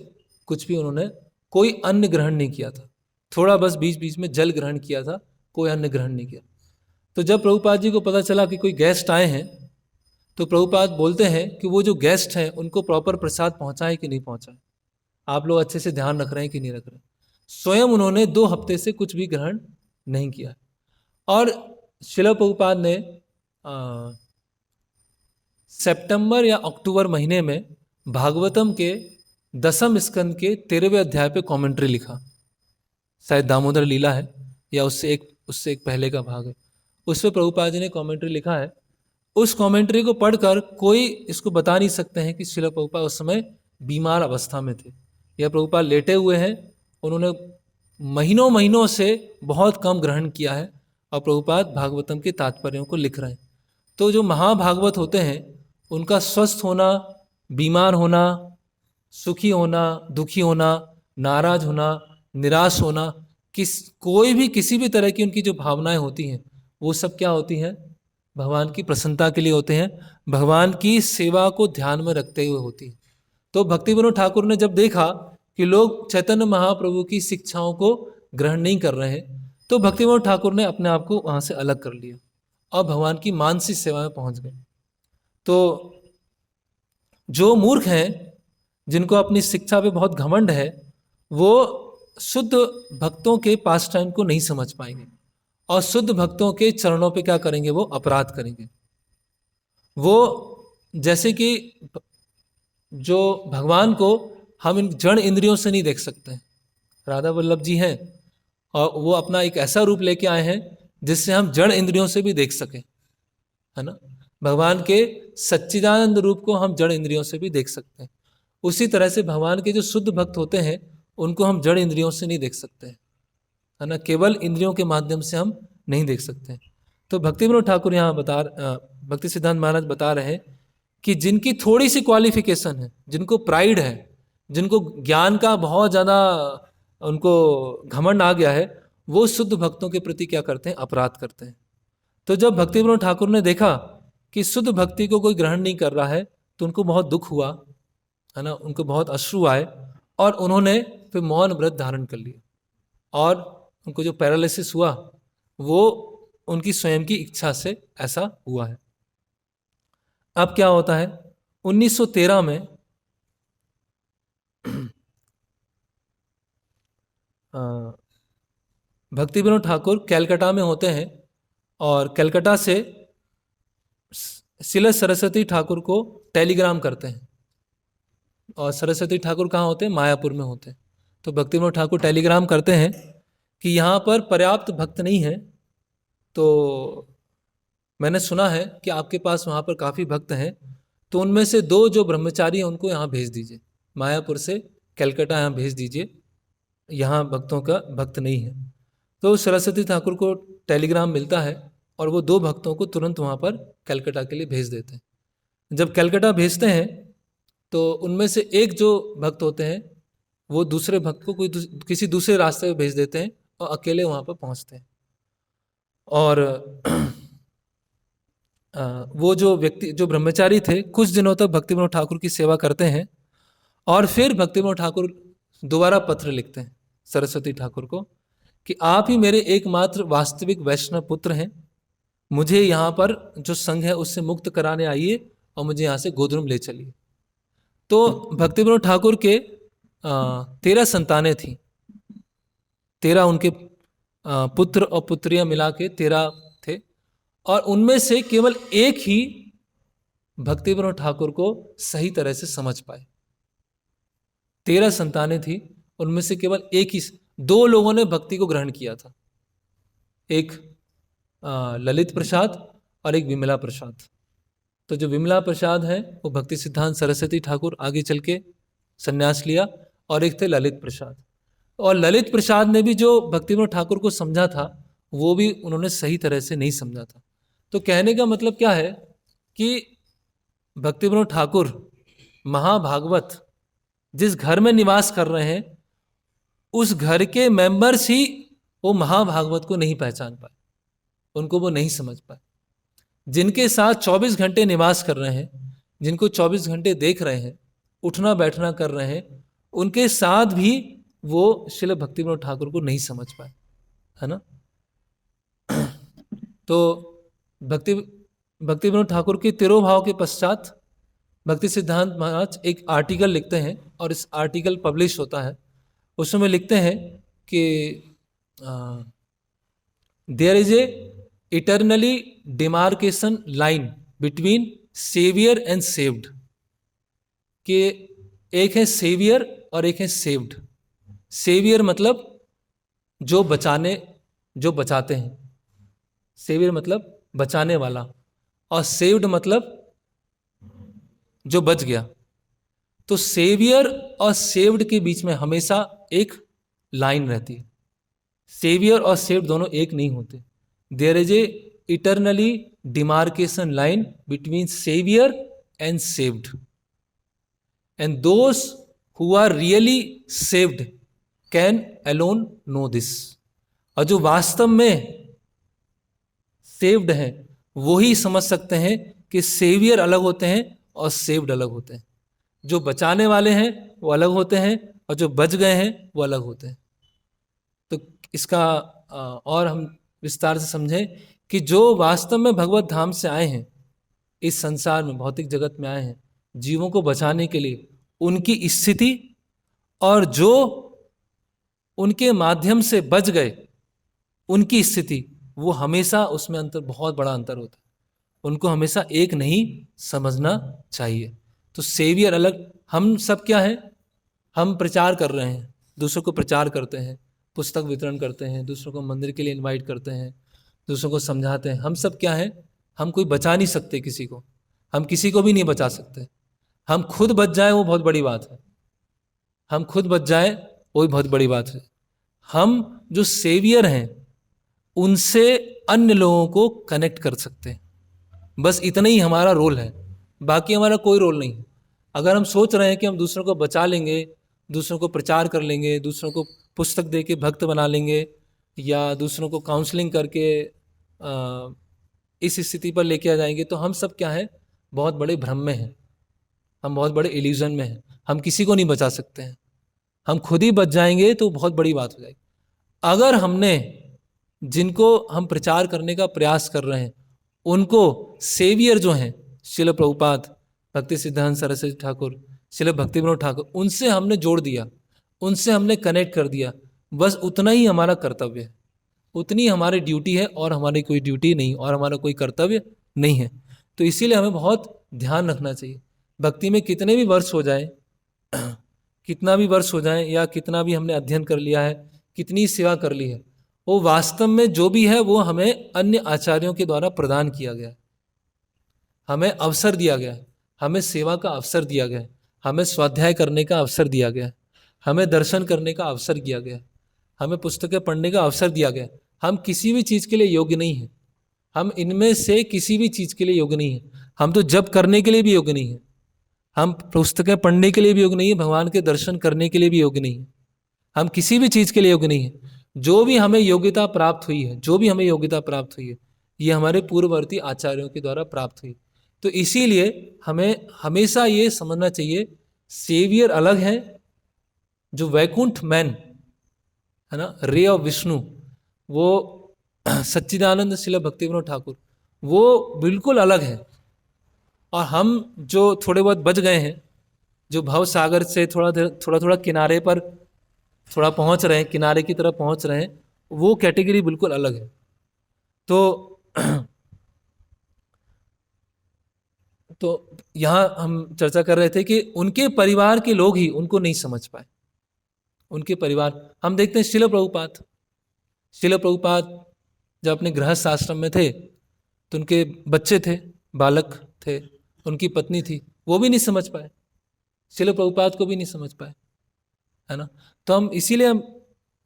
कुछ भी उन्होंने कोई अन्न ग्रहण नहीं किया था, थोड़ा बस बीच बीच में जल ग्रहण किया था, कोई अन्न ग्रहण नहीं किया। तो जब प्रभुपाद जी को पता चला कि कोई गेस्ट आए हैं, तो प्रभुपाद बोलते हैं कि वो जो गेस्ट हैं उनको प्रॉपर प्रसाद पहुंचाए कि नहीं पहुंचाए, आप लोग अच्छे से ध्यान रख रहे हैं कि नहीं रख रहे हैं। स्वयं उन्होंने 2 हफ्ते से कुछ भी ग्रहण नहीं किया। और श्रील प्रभुपाद ने सितंबर या अक्टूबर महीने में भागवतम के 10वें स्कंद के 13वें अध्याय पे कमेंट्री लिखा, शायद दामोदर लीला है या उससे एक पहले का भाग है, उस पर प्रभुपाद जी ने कमेंट्री लिखा है। उस कमेंट्री को पढ़कर कोई इसको बता नहीं सकते हैं कि श्रील प्रभुपाद उस समय बीमार अवस्था में थे, या प्रभुपाद लेटे हुए हैं, उन्होंने महीनों महीनों से बहुत कम ग्रहण किया है, और प्रभुपाद भागवतम के तात्पर्यों को लिख रहे हैं। तो जो महाभागवत होते हैं उनका स्वस्थ होना, बीमार होना, सुखी होना, दुखी होना, नाराज होना, निराश होना, कोई भी किसी भी तरह की उनकी जो भावनाएं होती हैं वो सब क्या होती हैं, भगवान की प्रसन्नता के लिए होते हैं, भगवान की सेवा को ध्यान में रखते हुए होती है। तो भक्ति विनोद ठाकुर ने जब देखा कि लोग चैतन्य महाप्रभु की शिक्षाओं को ग्रहण नहीं कर रहे हैं, तो भक्ति विनोद ठाकुर ने अपने आप को वहाँ से अलग कर लिया और भगवान की मानसिक सेवा में पहुँच गए। तो जो मूर्ख हैं, जिनको अपनी शिक्षा पे बहुत घमंड है, वो शुद्ध भक्तों के पास टाइम को नहीं समझ पाएंगे, और शुद्ध भक्तों के चरणों पे क्या करेंगे, वो अपराध करेंगे। वो जैसे कि जो भगवान को हम इन जड़ इंद्रियों से नहीं देख सकते। राधा वल्लभ जी हैं और वो अपना एक ऐसा रूप लेके आए हैं जिससे हम जड़ इंद्रियों से भी देख सकें, है ना। भगवान के सच्चिदानंद रूप को हम जड़ इंद्रियों से भी देख सकते हैं। उसी तरह से भगवान के जो शुद्ध भक्त होते हैं उनको हम जड़ इंद्रियों से नहीं देख सकते हैं, है ना। केवल इंद्रियों के माध्यम से हम नहीं देख सकते हैं। तो भक्ति विनोद ठाकुर यहाँ भक्ति सिद्धांत महाराज बता रहे हैं कि जिनकी थोड़ी सी क्वालिफिकेशन है, जिनको प्राइड है, जिनको ज्ञान का बहुत ज़्यादा उनको घमंड आ गया है, वो शुद्ध भक्तों के प्रति क्या करते हैं, अपराध करते हैं। तो जब भक्ति विनोद ठाकुर ने देखा कि शुद्ध भक्ति को कोई ग्रहण नहीं कर रहा है तो उनको बहुत दुख हुआ, है ना, उनको बहुत अश्रु आए और उन्होंने फिर मौन व्रत धारण कर लिया और उनको जो पैरालिसिस हुआ वो उनकी स्वयं की इच्छा से ऐसा हुआ है। अब क्या होता है, 1913 में भक्ति विनोद ठाकुर कलकत्ता में होते हैं और कलकत्ता से श्रील सरस्वती ठाकुर को टेलीग्राम करते हैं। और सरस्वती ठाकुर कहाँ होते हैं, मायापुर में होते हैं। तो भक्ति विनोद ठाकुर टेलीग्राम करते हैं कि यहाँ पर पर्याप्त भक्त नहीं है, तो मैंने सुना है कि आपके पास वहाँ पर काफ़ी भक्त हैं, तो उनमें से 2 जो ब्रह्मचारी हैं उनको यहाँ भेज दीजिए, मायापुर से कलकत्ता यहाँ भेज दीजिए, यहाँ भक्तों का भक्त नहीं है। तो सरस्वती ठाकुर को टेलीग्राम मिलता है और वो 2 भक्तों को तुरंत वहाँ पर कलकत्ता के लिए भेज देते हैं। जब कलकत्ता भेजते हैं तो उनमें से एक जो भक्त होते हैं वो दूसरे भक्त को किसी दूसरे रास्ते पे भेज देते हैं और अकेले वहाँ पर पहुँचते हैं। और वो जो व्यक्ति, जो ब्रह्मचारी थे, कुछ दिनों तक भक्ति विनोद ठाकुर की सेवा करते हैं और फिर भक्ति विनोद ठाकुर दोबारा पत्र लिखते हैं सरस्वती ठाकुर को कि आप ही मेरे एकमात्र वास्तविक वैष्णव पुत्र हैं, मुझे यहाँ पर जो संघ है उससे मुक्त कराने आइए और मुझे यहाँ से गोधुरम ले चलिए। तो भक्ति विनोद ठाकुर के 13 संतानें थीं, 13 उनके पुत्र और पुत्रियां मिला के 13 थे और उनमें से केवल एक ही भक्ति विनोद ठाकुर को सही तरह से समझ पाए। 13 संतानें थी, उनमें से केवल एक ही, 2 लोगों ने भक्ति को ग्रहण किया था, एक ललित प्रसाद और एक विमला प्रसाद। तो जो विमला प्रसाद है वो भक्ति सिद्धांत सरस्वती ठाकुर आगे चल के संन्यास लिया और एक थे ललित प्रसाद। और ललित प्रसाद ने भी जो भक्ति विनोद ठाकुर को समझा था वो भी उन्होंने सही तरह से नहीं समझा था। तो कहने का मतलब क्या है कि भक्ति विनोद ठाकुर महाभागवत जिस घर में निवास कर रहे हैं उस घर के मेंबर्स ही वो महाभागवत को नहीं पहचान पाए, उनको वो नहीं समझ पाए। जिनके साथ 24 घंटे निवास कर रहे हैं, जिनको 24 घंटे देख रहे हैं, उठना बैठना कर रहे हैं, उनके साथ भी वो श्रील भक्ति विनोद ठाकुर को नहीं समझ पाए, है ना। तो भक्ति विनोद ठाकुर के तिरोभाव के पश्चात भक्ति सिद्धांत महाराज एक आर्टिकल लिखते हैं और इस आर्टिकल पब्लिश होता है। उसमें लिखते हैं कि there is a eternally demarcation line between saviour and saved, कि एक है सेवियर और एक है सेव्ड। सेवियर मतलब जो बचाते हैं, सेवियर मतलब बचाने वाला, और सेव्ड मतलब जो बच गया। तो सेवियर और सेव्ड के बीच में हमेशा एक लाइन रहती है। सेवियर और सेव्ड दोनों एक नहीं होते। There is a eternally demarcation line between saviour and saved, and those who are really saved can alone know this. और जो वास्तव में सेव्ड हैं वो ही समझ सकते हैं कि सेवियर अलग होते हैं और सेव्ड अलग होते हैं। जो बचाने वाले हैं वो अलग होते हैं और जो बच गए हैं वो अलग होते हैं। तो इसका और हम विस्तार से समझें कि जो वास्तव में भगवत धाम से आए हैं, इस संसार में भौतिक जगत में आए हैं जीवों को बचाने के लिए, उनकी स्थिति और जो उनके माध्यम से बच गए उनकी स्थिति, वो हमेशा उसमें अंतर, बहुत बड़ा अंतर होता है। उनको हमेशा एक नहीं समझना चाहिए। तो सेवियर अलग हम सब क्या है, हम प्रचार कर रहे हैं, दूसरों को प्रचार करते हैं, पुस्तक वितरण करते हैं, दूसरों को मंदिर के लिए इनवाइट करते हैं, दूसरों को समझाते हैं। हम सब क्या है, हम कोई बचा नहीं सकते किसी को, हम किसी को भी नहीं बचा सकते। हम खुद बच जाए वो बहुत बड़ी बात है, हम खुद बच जाए वो भी बहुत बड़ी बात है। हम जो सेवियर हैं उनसे अन्य लोगों को कनेक्ट कर सकते हैं, बस इतना ही हमारा रोल है, बाकी हमारा कोई रोल नहीं है। अगर हम सोच रहे हैं कि हम दूसरों को बचा लेंगे, दूसरों को प्रचार कर लेंगे, दूसरों को पुस्तक दे के भक्त बना लेंगे, या दूसरों को काउंसलिंग करके इस स्थिति पर लेके आ जाएंगे, तो हम सब क्या है, बहुत बड़े भ्रम में हैं, हम बहुत बड़े इल्यूजन में हैं, हम किसी को नहीं बचा सकते हैं। हम खुद ही बच जाएंगे तो बहुत बड़ी बात हो जाएगी। अगर हमने जिनको हम प्रचार करने का प्रयास कर रहे हैं उनको सेवियर जो हैं, श्रील प्रभुपाद, भक्ति सिद्धांत सरस्वती ठाकुर, श्रील भक्ति विनोद ठाकुर, उनसे हमने जोड़ दिया, उनसे हमने कनेक्ट कर दिया, बस उतना ही हमारा कर्तव्य है, उतनी हमारी ड्यूटी है, और हमारी कोई ड्यूटी नहीं, और हमारा कोई कर्तव्य नहीं है। तो इसीलिए हमें बहुत ध्यान रखना चाहिए। भक्ति में कितने भी वर्ष हो जाए, कितना भी वर्ष हो जाए, या कितना भी हमने अध्ययन कर लिया है, कितनी सेवा कर ली है, वो वास्तव में जो भी है वो हमें अन्य आचार्यों के द्वारा प्रदान किया गया है, हमें अवसर दिया गया है, हमें सेवा का अवसर दिया गया है, हमें स्वाध्याय करने का अवसर दिया गया है, हमें दर्शन करने का अवसर दिया गया है, हमें पुस्तकें पढ़ने का अवसर दिया गया है। हम किसी भी चीज़ के लिए योग्य नहीं हैं, हम इनमें से किसी भी चीज़ के लिए योग्य नहीं हैं। हम तो जप करने के लिए भी योग्य नहीं हैं, हम पुस्तकें पढ़ने के लिए भी योग्य नहीं है, भगवान के दर्शन करने के लिए भी योग्य नहीं है, हम किसी भी चीज़ के लिए योग्य नहीं है। जो भी हमें योग्यता प्राप्त हुई है, जो भी हमें योग्यता प्राप्त हुई है, ये हमारे पूर्ववर्ती आचार्यों के द्वारा प्राप्त हुई। तो इसीलिए हमें हमेशा ये समझना चाहिए, सेवियर अलग है, जो वैकुंठ मैन है ना, रे ऑफ विष्णु, वो सच्चिदानंद श्रील भक्ति विनोद ठाकुर, वो बिल्कुल अलग है। और हम जो थोड़े बहुत बच गए हैं, जो भव सागर से थोड़ा किनारे पर थोड़ा पहुंच रहे हैं, किनारे की तरफ पहुंच रहे हैं, वो कैटेगरी बिल्कुल अलग है। तो यहाँ हम चर्चा कर रहे थे कि उनके परिवार के लोग ही उनको नहीं समझ पाए। उनके परिवार, हम देखते हैं श्रील प्रभुपाद जब अपने गृहस्थ आश्रम में थे तो उनके बच्चे थे, बालक थे, उनकी पत्नी थी, वो भी नहीं समझ पाए, श्रील प्रभुपाद को भी नहीं समझ पाए, है ना। तो हम इसीलिए हम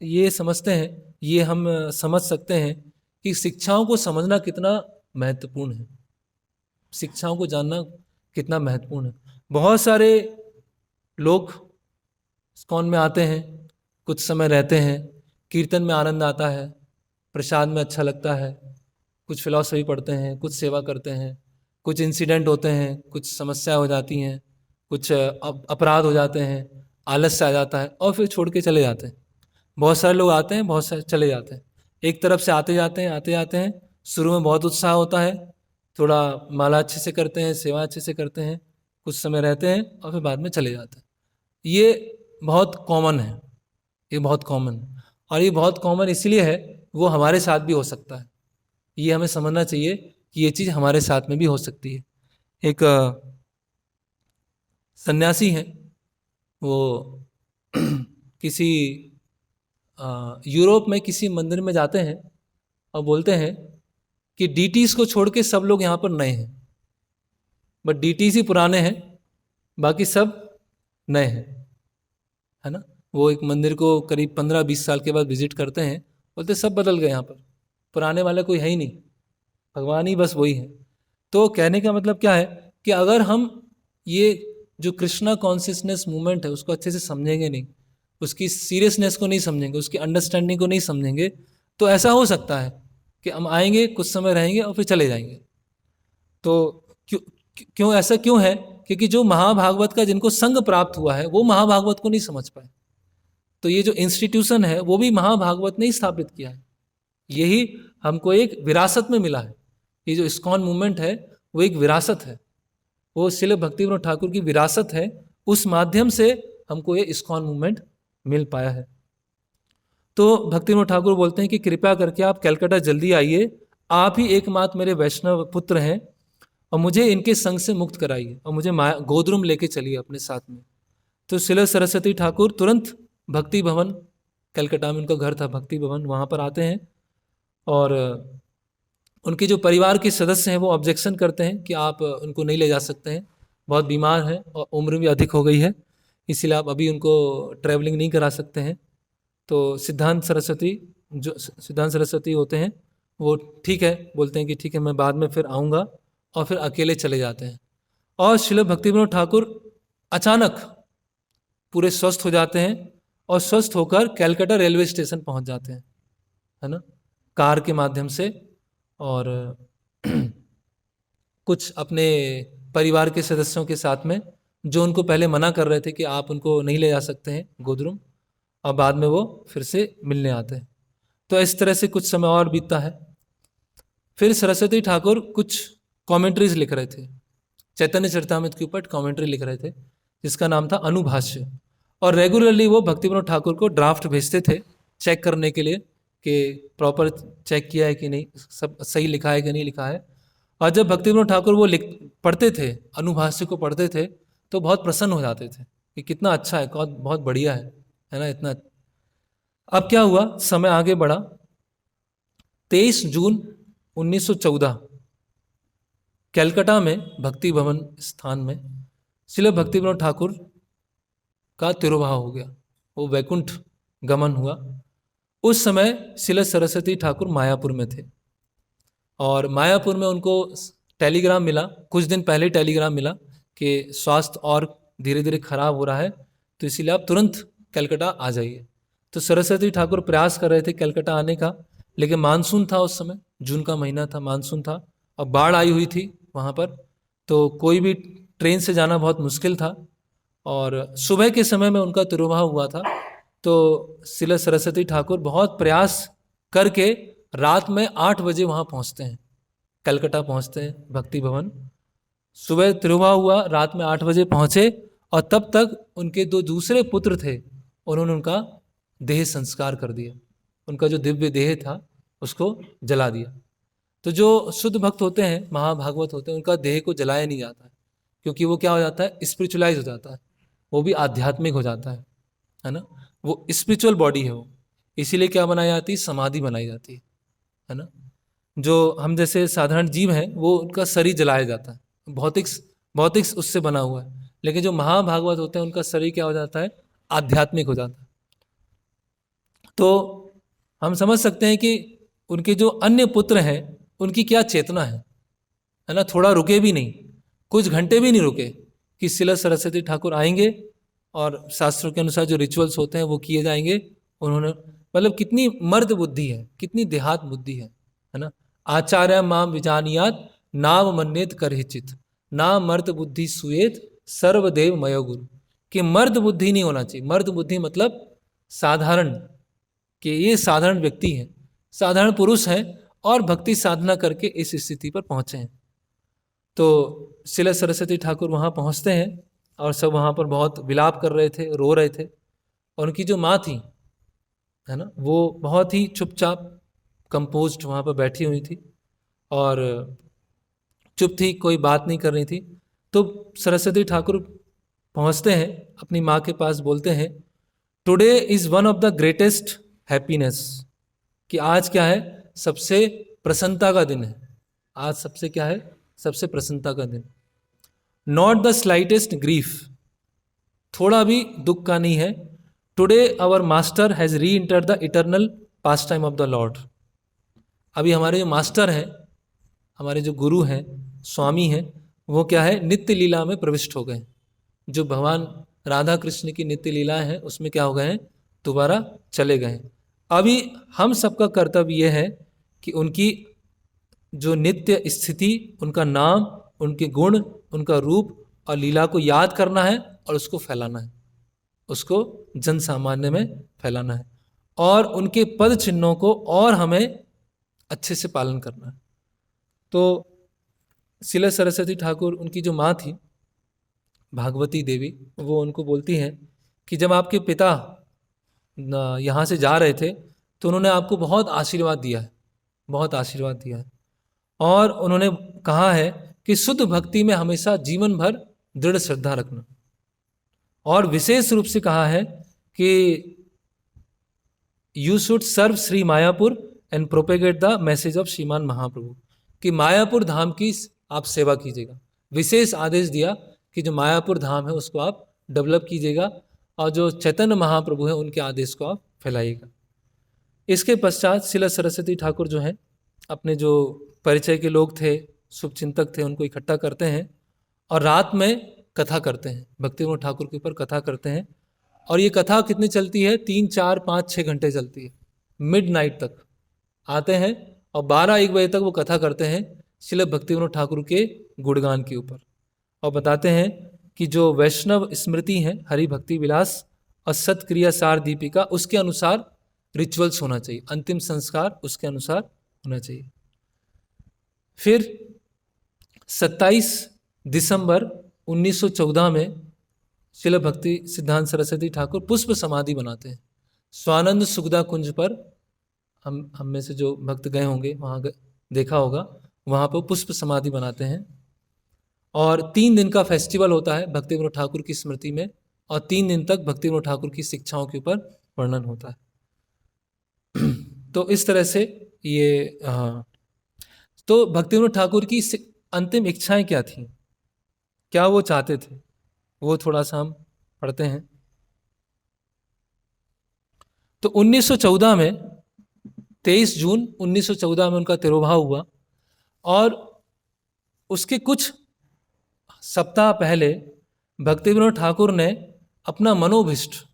ये समझते हैं, ये हम समझ सकते हैं कि शिक्षाओं को समझना कितना महत्वपूर्ण है, शिक्षाओं को जानना कितना महत्वपूर्ण है। बहुत सारे लोग इस्कॉन में आते हैं, कुछ समय रहते हैं, कीर्तन में आनंद आता है, प्रसाद में अच्छा लगता है, कुछ फिलॉसफी पढ़ते हैं, कुछ सेवा करते हैं, कुछ इंसिडेंट होते हैं, कुछ समस्या हो जाती हैं, कुछ अपराध हो जाते हैं, आलस्य आ जाता है, और फिर छोड़ के चले जाते हैं। बहुत सारे लोग आते हैं, बहुत सारे चले जाते हैं, एक तरफ से आते जाते हैं। शुरू में बहुत उत्साह होता है, थोड़ा माला अच्छे से करते हैं, सेवा अच्छे से करते हैं, कुछ समय रहते हैं, और फिर बाद में चले जाते हैं। ये बहुत कॉमन है, ये बहुत कॉमन है, और ये बहुत कॉमन इसलिए है, वो हमारे साथ भी हो सकता है। ये हमें समझना चाहिए कि ये चीज़ हमारे साथ में भी हो सकती है। एक सन्यासी हैं, वो किसी यूरोप में किसी मंदिर में जाते हैं और बोलते हैं कि डीटीज को छोड़ के सब लोग यहाँ पर नए हैं, बट डीटीज ही पुराने हैं, बाकी सब नए हैं, है ना। वो एक मंदिर को करीब 15-20 साल के बाद विजिट करते हैं, बोलते सब बदल गए, यहाँ पर पुराने वाले कोई है ही नहीं, भगवान ही बस वही है। तो कहने का मतलब क्या है कि अगर हम ये जो कृष्णा कॉन्शियसनेस मूवमेंट है उसको अच्छे से समझेंगे नहीं, उसकी सीरियसनेस को नहीं समझेंगे, उसकी अंडरस्टैंडिंग को नहीं समझेंगे, तो ऐसा हो सकता है कि हम आएंगे, कुछ समय रहेंगे और फिर चले जाएंगे। तो क्यों ऐसा क्यों है? क्योंकि जो महाभागवत का जिनको संग प्राप्त हुआ है वो महाभागवत को नहीं समझ पाए। तो ये जो इंस्टीट्यूशन है वो भी महाभागवत ने ही स्थापित किया है, यही हमको एक विरासत में मिला है। ये जो इस्कॉन मूवमेंट है वो एक विरासत है, वो श्रील भक्ति विनोद ठाकुर की विरासत है, उस माध्यम से हमको ये इस्कॉन मूवमेंट मिल पाया है। तो भक्ति विनोद ठाकुर बोलते हैं कि कृपया करके आप कलकत्ता जल्दी आइए, आप ही एकमात्र मेरे वैष्णव पुत्र हैं, और मुझे इनके संग से मुक्त कराइए, और मुझे गोद्रुम लेके चलिए अपने साथ में। तो शिला सरस्वती ठाकुर तुरंत भक्ति भवन, कलकत्ता में उनका घर था भक्ति भवन, वहाँ पर आते हैं और उनके जो परिवार के सदस्य हैं वो ऑब्जेक्शन करते हैं कि आप उनको नहीं ले जा सकते हैं, बहुत बीमार हैं और उम्र भी अधिक हो गई है, इसीलिए आप अभी उनको ट्रैवलिंग नहीं करा सकते हैं। तो सिद्धांत सरस्वती होते हैं वो ठीक है बोलते हैं कि ठीक है मैं बाद में फिर आऊँगा, और फिर अकेले चले जाते हैं। और श्रील भक्ति विनोद ठाकुर अचानक पूरे स्वस्थ हो जाते हैं और स्वस्थ होकर कैलकाटा रेलवे स्टेशन पहुंच जाते हैं, है ना, कार के माध्यम से। और कुछ अपने परिवार के सदस्यों के साथ में, जो उनको पहले मना कर रहे थे कि आप उनको नहीं ले जा सकते हैं गोदरूम, और बाद में वो फिर से मिलने आते हैं। तो इस तरह से कुछ समय और बीतता है। फिर सरस्वती ठाकुर कुछ कमेंट्रीज लिख रहे थे, चैतन्य चरितामृत के ऊपर कमेंट्री लिख रहे थे, जिसका नाम था अनुभाष्य। और रेगुलरली वो भक्ति विनोद ठाकुर को ड्राफ्ट भेजते थे चेक करने के लिए कि प्रॉपर चेक किया है कि नहीं, सब सही लिखा है कि नहीं लिखा है। और जब भक्ति विनोद ठाकुर वो पढ़ते थे, अनुभाष्य को पढ़ते थे, तो बहुत प्रसन्न हो जाते थे कि कितना अच्छा है, बहुत बढ़िया है ना, इतना। अब क्या हुआ, समय आगे बढ़ा। 23 जून 1914 कैलकाटा में भक्ति भवन स्थान में श्रील भक्ति विनोद ठाकुर का तिरोभाव हो गया, वो वैकुंठ गमन हुआ। उस समय श्रील सरस्वती ठाकुर मायापुर में थे, और मायापुर में उनको टेलीग्राम मिला, कुछ दिन पहले टेलीग्राम मिला कि स्वास्थ्य और धीरे धीरे खराब हो रहा है, तो इसीलिए आप तुरंत कलकत्ता आ जाइए। तो सरस्वती ठाकुर प्रयास कर रहे थे कलकत्ता आने का, लेकिन मानसून था उस समय, जून का महीना था, मानसून था, और बाढ़ आई हुई थी वहाँ पर, तो कोई भी ट्रेन से जाना बहुत मुश्किल था। और सुबह के समय में उनका तिरोभाव हुआ था, तो श्रील सरस्वती ठाकुर बहुत प्रयास करके रात में 8 बजे वहाँ पहुँचते हैं, कलकत्ता पहुँचते हैं भक्ति भवन। सुबह तिरुभाव हुआ, रात में 8 बजे पहुँचे, और तब तक उनके 2 दूसरे पुत्र थे, उन्होंने उनका देह संस्कार कर दिया, उनका जो दिव्य देह था उसको जला दिया। तो जो शुद्ध भक्त होते हैं, महाभागवत होते हैं, उनका देह को जलाया नहीं जाता है, क्योंकि वो क्या हो जाता है, स्पिरिचुअलाइज हो जाता है, वो भी आध्यात्मिक हो जाता है ना, वो स्पिरिचुअल बॉडी है वो, इसीलिए क्या बनाई जाती है, समाधि बनाई जाती है ना। जो हम जैसे साधारण जीव हैं, वो उनका शरीर जलाया जाता है, भौतिक उससे बना हुआ है, लेकिन जो महाभागवत होते हैं उनका शरीर क्या हो जाता है, आध्यात्मिक हो जाता है। तो हम समझ सकते हैं कि उनके जो अन्य पुत्र हैं उनकी क्या चेतना है ना, थोड़ा रुके भी नहीं, कुछ घंटे भी नहीं रुके कि श्रील सरस्वती ठाकुर आएंगे और शास्त्रों के अनुसार जो रिचुअल्स होते हैं वो किए जाएंगे। उन्होंने मतलब कितनी मर्द बुद्धि है, कितनी देहात बुद्धि है ना। आचार्य माम विजानियात नाम मन्नेत करहिचित, ना मर्द बुद्धि सुएत सर्वदेव मयो गुरु, कि मर्द बुद्धि नहीं होना चाहिए। मर्द बुद्धि मतलब साधारण, कि ये साधारण व्यक्ति हैं, साधारण पुरुष हैं, और भक्ति साधना करके इस स्थिति पर पहुंचे हैं। तो श्रील सरस्वती ठाकुर वहाँ पहुँचते हैं, और सब वहाँ पर बहुत विलाप कर रहे थे, रो रहे थे। और उनकी जो माँ थी, है ना, वो बहुत ही चुपचाप कंपोज्ड वहाँ पर बैठी हुई थी, और चुप थी, कोई बात नहीं कर रही थी। तो सरस्वती ठाकुर पहुँचते हैं अपनी माँ के पास, बोलते हैं, today is one of the greatest happiness, कि आज क्या है, सबसे प्रसन्नता का दिन है, आज सबसे क्या है, सबसे प्रसन्नता का दिन। नॉट द स्लाइटेस्ट ग्रीफ, थोड़ा भी दुख का नहीं है। टुडे आवर मास्टर हैज़ री enter the eternal pass time of the Lord, अभी हमारे जो मास्टर हैं, हमारे जो गुरु हैं, स्वामी हैं, वो क्या है, नित्य लीला में प्रविष्ट हो गए। जो भगवान राधा कृष्ण की नित्य लीला है उसमें क्या हो गए हैं, दोबारा चले गए। अभी हम सबका कर्तव्य यह है कि उनकी जो नित्य स्थिति, उनका नाम, उनके गुण, उनका रूप और लीला को याद करना है, और उसको फैलाना है, उसको जन सामान्य में फैलाना है, और उनके पद चिन्हों को और हमें अच्छे से पालन करना है। तो श्रील सरस्वती ठाकुर, उनकी जो माँ थी भागवती देवी, वो उनको बोलती हैं कि जब आपके पिता यहाँ से जा रहे थे तो उन्होंने आपको बहुत आशीर्वाद दिया है, बहुत आशीर्वाद दिया है, और उन्होंने कहा है कि शुद्ध भक्ति में हमेशा जीवन भर दृढ़ श्रद्धा रखना, और विशेष रूप से कहा है कि you should serve Shri Mayapur and propagate the message of Shriman Mahaprabhu, कि मायापुर धाम की आप सेवा कीजिएगा। विशेष आदेश दिया कि जो मायापुर धाम है उसको आप डेवलप कीजिएगा और जो चैतन्य महाप्रभु है उनके आदेश को आप फैलाइएगा। इसके पश्चात श्रील सरस्वती ठाकुर जो हैं अपने जो परिचय के लोग थे, शुभचिंतक थे, उनको इकट्ठा करते हैं और रात में कथा करते हैं, भक्तिविनोद ठाकुर के ऊपर कथा करते हैं। और ये कथा कितनी चलती है? 3, 4, 5, 6 घंटे चलती है, मिड नाइट तक आते हैं और 12-1 बजे तक वो कथा करते हैं श्रील भक्तिविनोद ठाकुर के गुणगान के ऊपर, और बताते हैं कि जो वैष्णव स्मृति है हरि भक्ति विलास और सत्क्रिया सार दीपिका, उसके अनुसार रिचुअल्स होना चाहिए, अंतिम संस्कार उसके अनुसार होना चाहिए। फिर 27 दिसंबर 1914 में श्रील भक्ति सिद्धांत सरस्वती ठाकुर पुष्प समाधि बनाते हैं स्वानंद सुखदा कुंज पर। हम में से जो भक्त गए होंगे वहाँ देखा होगा, वहाँ पर पुष्प समाधि बनाते हैं और 3 दिन का फेस्टिवल होता है भक्तिविनोद ठाकुर की स्मृति में, और 3 दिन तक भक्तिविनोद ठाकुर की शिक्षाओं के ऊपर वर्णन होता है। तो इस तरह से ये तो भक्तिविनोद ठाकुर की अंतिम इच्छाएं क्या थी, क्या वो चाहते थे, वो थोड़ा सा हम पढ़ते हैं। तो 1914 में 23 जून 1914 में उनका तिरोभाव हुआ और उसके कुछ सप्ताह पहले भक्तिविनोद ठाकुर ने अपना मनोभिष्ट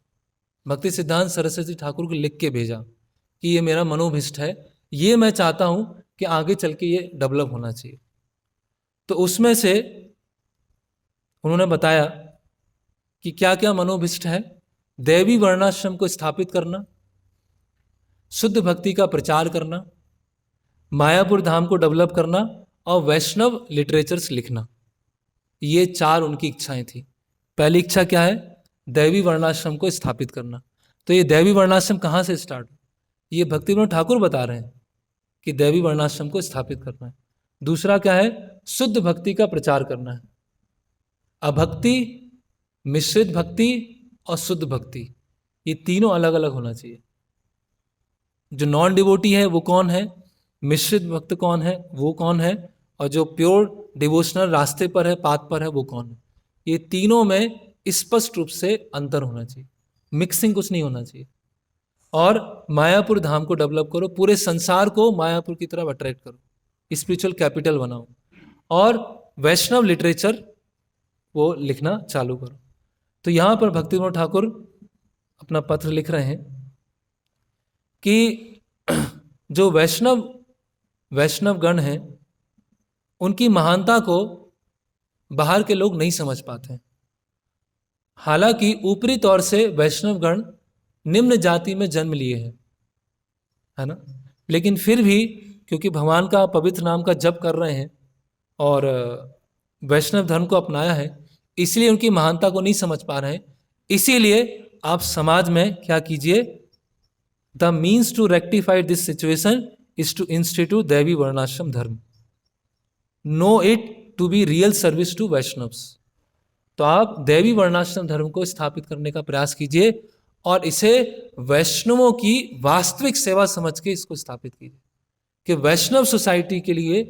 भक्ति सिद्धांत सरस्वती ठाकुर को लिख के भेजा कि ये मेरा मनोभिष्ट है, ये मैं चाहता हूं कि आगे चल के ये डेवलप होना चाहिए। तो उसमें से उन्होंने बताया कि क्या क्या मनोभिष्ट है। दैवी वर्णाश्रम को स्थापित करना, शुद्ध भक्ति का प्रचार करना, मायापुर धाम को डेवलप करना और वैष्णव लिटरेचर्स लिखना, ये 4 उनकी इच्छाएं थी। पहली इच्छा क्या है? दैवी वर्णाश्रम को स्थापित करना। तो ये दैवी वर्णाश्रम कहाँ से स्टार्ट? ये भक्तिविनोद ठाकुर बता रहे हैं कि दैवी वर्णाश्रम को स्थापित करना है। दूसरा क्या है? शुद्ध भक्ति का प्रचार करना है। अभक्ति, मिश्रित भक्ति और शुद्ध भक्ति, ये तीनों अलग अलग होना चाहिए। जो नॉन डिवोटी है वो कौन है, मिश्रित भक्त कौन है, वो कौन है, और जो प्योर डिवोशनल रास्ते पर है, पाथ पर है, वो कौन है। ये तीनों में स्पष्ट रूप से अंतर होना चाहिए, मिक्सिंग कुछ नहीं होना चाहिए। और मायापुर धाम को डेवलप करो, पूरे संसार को मायापुर की तरफ अट्रैक्ट करो, स्पिरिचुअल कैपिटल बनाओ, और वैष्णव लिटरेचर वो लिखना चालू करो। तो यहाँ पर भक्तिविनोद ठाकुर अपना पत्र लिख रहे हैं कि जो वैष्णव गण हैं उनकी महानता को बाहर के लोग नहीं समझ पाते हैं। हालांकि ऊपरी तौर से वैष्णव गण निम्न जाति में जन्म लिए हैं, है ना, लेकिन फिर भी क्योंकि भगवान का पवित्र नाम का जप कर रहे हैं और वैष्णव धर्म को अपनाया है, इसलिए उनकी महानता को नहीं समझ पा रहे हैं। इसीलिए आप समाज में क्या कीजिए, the means to rectify this situation is to institute daivi varnashrama dharma, know it to be real service to Vaishnavs. तो आप दैवी वर्णाश्रम धर्म को स्थापित करने का प्रयास कीजिए और इसे वैष्णवों की वास्तविक सेवा समझ के इसको स्थापित कीजिए कि वैष्णव सोसाइटी के लिए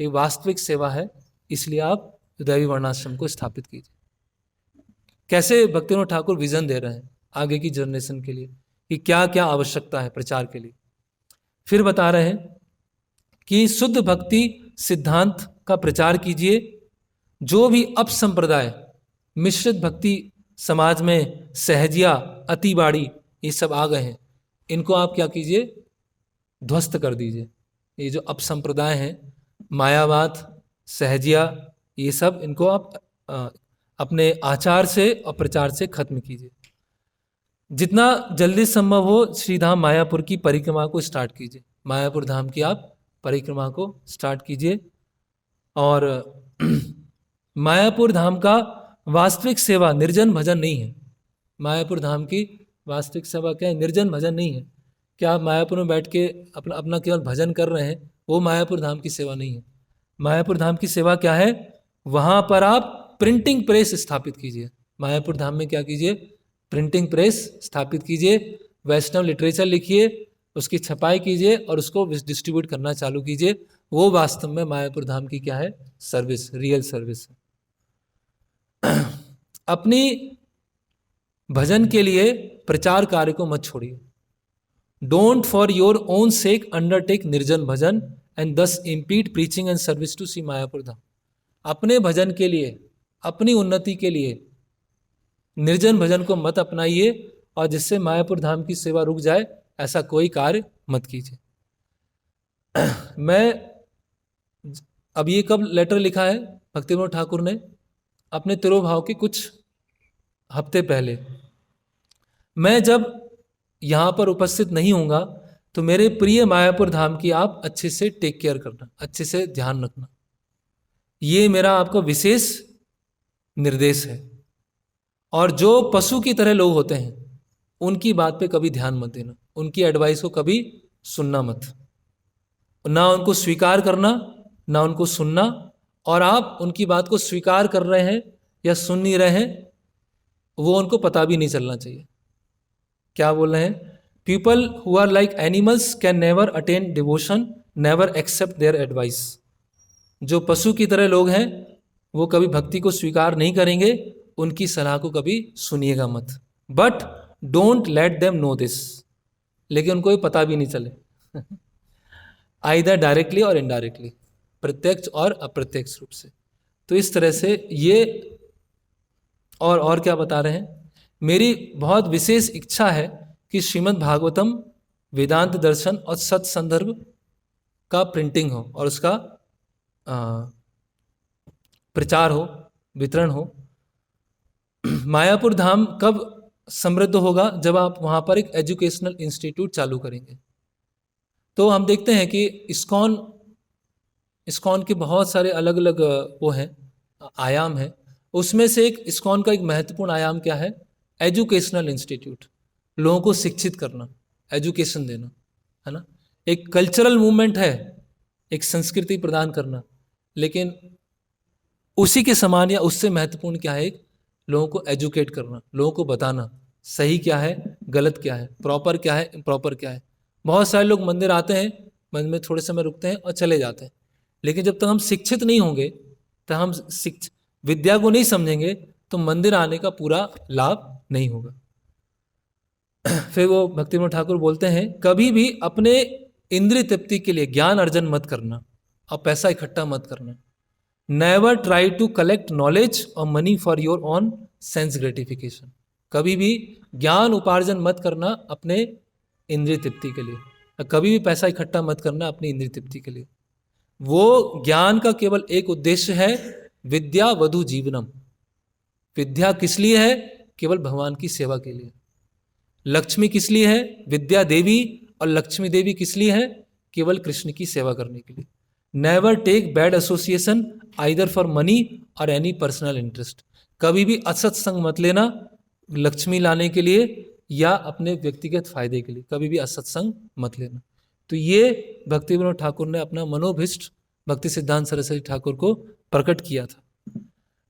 एक वास्तविक सेवा है, इसलिए आप दैवी वर्णाश्रम को स्थापित कीजिए। कैसे भक्तिविनोद ठाकुर विजन दे रहे हैं आगे की जनरेशन के लिए कि क्या क्या आवश्यकता है प्रचार के लिए। फिर बता रहे हैं कि शुद्ध भक्ति सिद्धांत का प्रचार कीजिए। जो भी अपसंप्रदाय मिश्रित भक्ति समाज में सहजिया, अतिबाड़ी, ये सब आ गए हैं, इनको आप क्या कीजिए, ध्वस्त कर दीजिए। ये जो अपसंप्रदाय हैं, मायावाद, सहजिया, ये सब इनको आप अपने आचार से और प्रचार से खत्म कीजिए। जितना जल्दी संभव हो श्रीधाम मायापुर की परिक्रमा को स्टार्ट कीजिए। मायापुर धाम की आप परिक्रमा को स्टार्ट कीजिए। और मायापुर धाम का वास्तविक सेवा निर्जन भजन नहीं है। मायापुर धाम की वास्तविक सेवा क्या है? निर्जन भजन नहीं है। क्या आप मायापुर में बैठ के अपना केवल भजन कर रहे हैं, वो मायापुर धाम की सेवा नहीं है। मायापुर धाम की सेवा क्या है? वहाँ पर आप प्रिंटिंग प्रेस स्थापित कीजिए। मायापुर धाम में क्या कीजिए, प्रिंटिंग प्रेस स्थापित कीजिए, वैष्णव लिटरेचर लिखिए, उसकी छपाई कीजिए और उसको डिस्ट्रीब्यूट करना चालू कीजिए। वो वास्तव में मायापुर धाम की क्या है, सर्विस, रियल सर्विस है। अपनी भजन के लिए प्रचार कार्य को मत छोड़िए। Don't for your own sake undertake nirjan bhajan and thus impede preaching and service to see Mayapur Dham. अपने भजन के लिए, अपनी उन्नति के लिए निर्जन भजन को मत अपनाइए और जिससे मायापुर धाम की सेवा रुक जाए ऐसा कोई कार्य मत कीजिए। मैं अब ये कब लेटर लिखा है भक्ति विनोद ठाकुर ने, अपने तिरोभाव के कुछ हफ्ते पहले। मैं जब यहाँ पर उपस्थित नहीं होऊंगा तो मेरे प्रिय मायापुर धाम की आप अच्छे से टेक केयर करना, अच्छे से ध्यान रखना। ये मेरा आपका विशेष निर्देश है। और जो पशु की तरह लोग होते हैं उनकी बात पे कभी ध्यान मत देना, उनकी एडवाइस को कभी सुनना मत, ना उनको स्वीकार करना ना उनको सुनना। और आप उनकी बात को स्वीकार कर रहे हैं या सुन नहीं रहे हैं वो उनको पता भी नहीं चलना चाहिए। क्या बोल रहे हैं, people who are like animals can never attain devotion, never accept their advice. जो पशु की तरह लोग हैं वो कभी भक्ति को स्वीकार नहीं करेंगे, उनकी सलाह को कभी सुनिएगा मत। But don't let them know this, लेकिन उनको ये पता भी नहीं चले आइदर डायरेक्टली और इनडायरेक्टली, प्रत्यक्ष और अप्रत्यक्ष रूप से। तो इस तरह से ये और क्या बता रहे हैं, मेरी बहुत विशेष इच्छा है कि श्रीमद् भागवतम, वेदांत दर्शन और सत संदर्भ का प्रिंटिंग हो और उसका प्रचार हो, वितरण हो। मायापुर धाम कब समृद्ध होगा, जब आप वहाँ पर एक एजुकेशनल इंस्टीट्यूट चालू करेंगे। तो हम देखते हैं कि इस्कॉन के बहुत सारे अलग अलग वो हैं, आयाम हैं। उसमें से एक इस्कॉन का एक महत्वपूर्ण आयाम क्या है, एजुकेशनल इंस्टीट्यूट, लोगों को शिक्षित करना, एजुकेशन देना, है ना। एक कल्चरल मूवमेंट है, एक संस्कृति प्रदान करना, लेकिन उसी के समान या उससे महत्वपूर्ण क्या है, एक लोगों को एजुकेट करना, लोगों को बताना सही क्या है, गलत क्या है, प्रॉपर क्या है, इम्प्रॉपर क्या है। बहुत सारे लोग मंदिर आते हैं, मंदिर में थोड़े समय रुकते हैं और चले जाते हैं, लेकिन जब तक हम शिक्षित नहीं होंगे, तब हम विद्या को नहीं समझेंगे, तो मंदिर आने का पूरा लाभ नहीं होगा। फिर वो भक्ति विनोद ठाकुर बोलते हैं, कभी भी अपने इंद्रिय तृप्ति के लिए ज्ञान अर्जन मत करना और पैसा इकट्ठा मत करना। Never try to collect knowledge और money for your own sense gratification. कभी भी ज्ञान उपार्जन मत करना अपने इंद्रिय तृप्ति के लिए, कभी भी पैसा इकट्ठा मत करना अपनी इंद्रिय तृप्ति के लिए। वो ज्ञान का केवल एक उद्देश्य है, विद्या वधु जीवनम। विद्या किस लिए है, केवल भगवान की सेवा के लिए। लक्ष्मी किस लिए है, विद्या देवी और लक्ष्मी देवी किस लिए है, केवल कृष्ण की सेवा करने के लिए। Never take bad association either for money और एनी पर्सनल इंटरेस्ट। कभी भी असत संग मत लेना लक्ष्मी लाने के लिए या अपने व्यक्तिगत फायदे के लिए, कभी भी असत संग मत लेना। तो ये भक्ति विनोद ठाकुर ने अपना मनोभिष्ट भक्ति सिद्धांत सरस्वती ठाकुर को प्रकट किया था।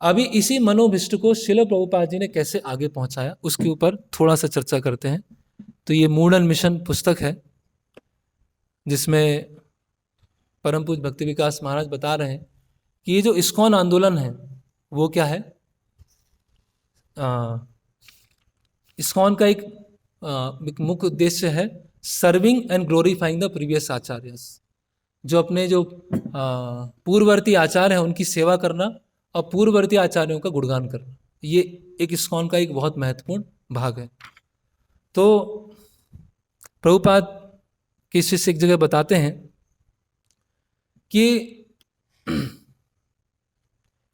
अभी इसी मनोभिष्ट को श्रील प्रभुपाद जी ने कैसे आगे पहुंचाया, उसके ऊपर थोड़ा सा चर्चा करते हैं। तो ये मूडन मिशन पुस्तक है, जिसमें परम पूज्य भक्ति विकास महाराज बता रहे हैं कि ये जो इस्कॉन आंदोलन है वो क्या है। इस्कॉन का एक मुख्य उद्देश्य है serving and glorifying the previous acharyas. जो अपने जो पूर्ववर्ती आचार्य हैं उनकी सेवा करना और पूर्ववर्ती आचार्यों का गुणगान करना, ये एक इस्कॉन का एक बहुत महत्वपूर्ण भाग है। तो प्रभुपाद के शिष्य एक जगह बताते हैं कि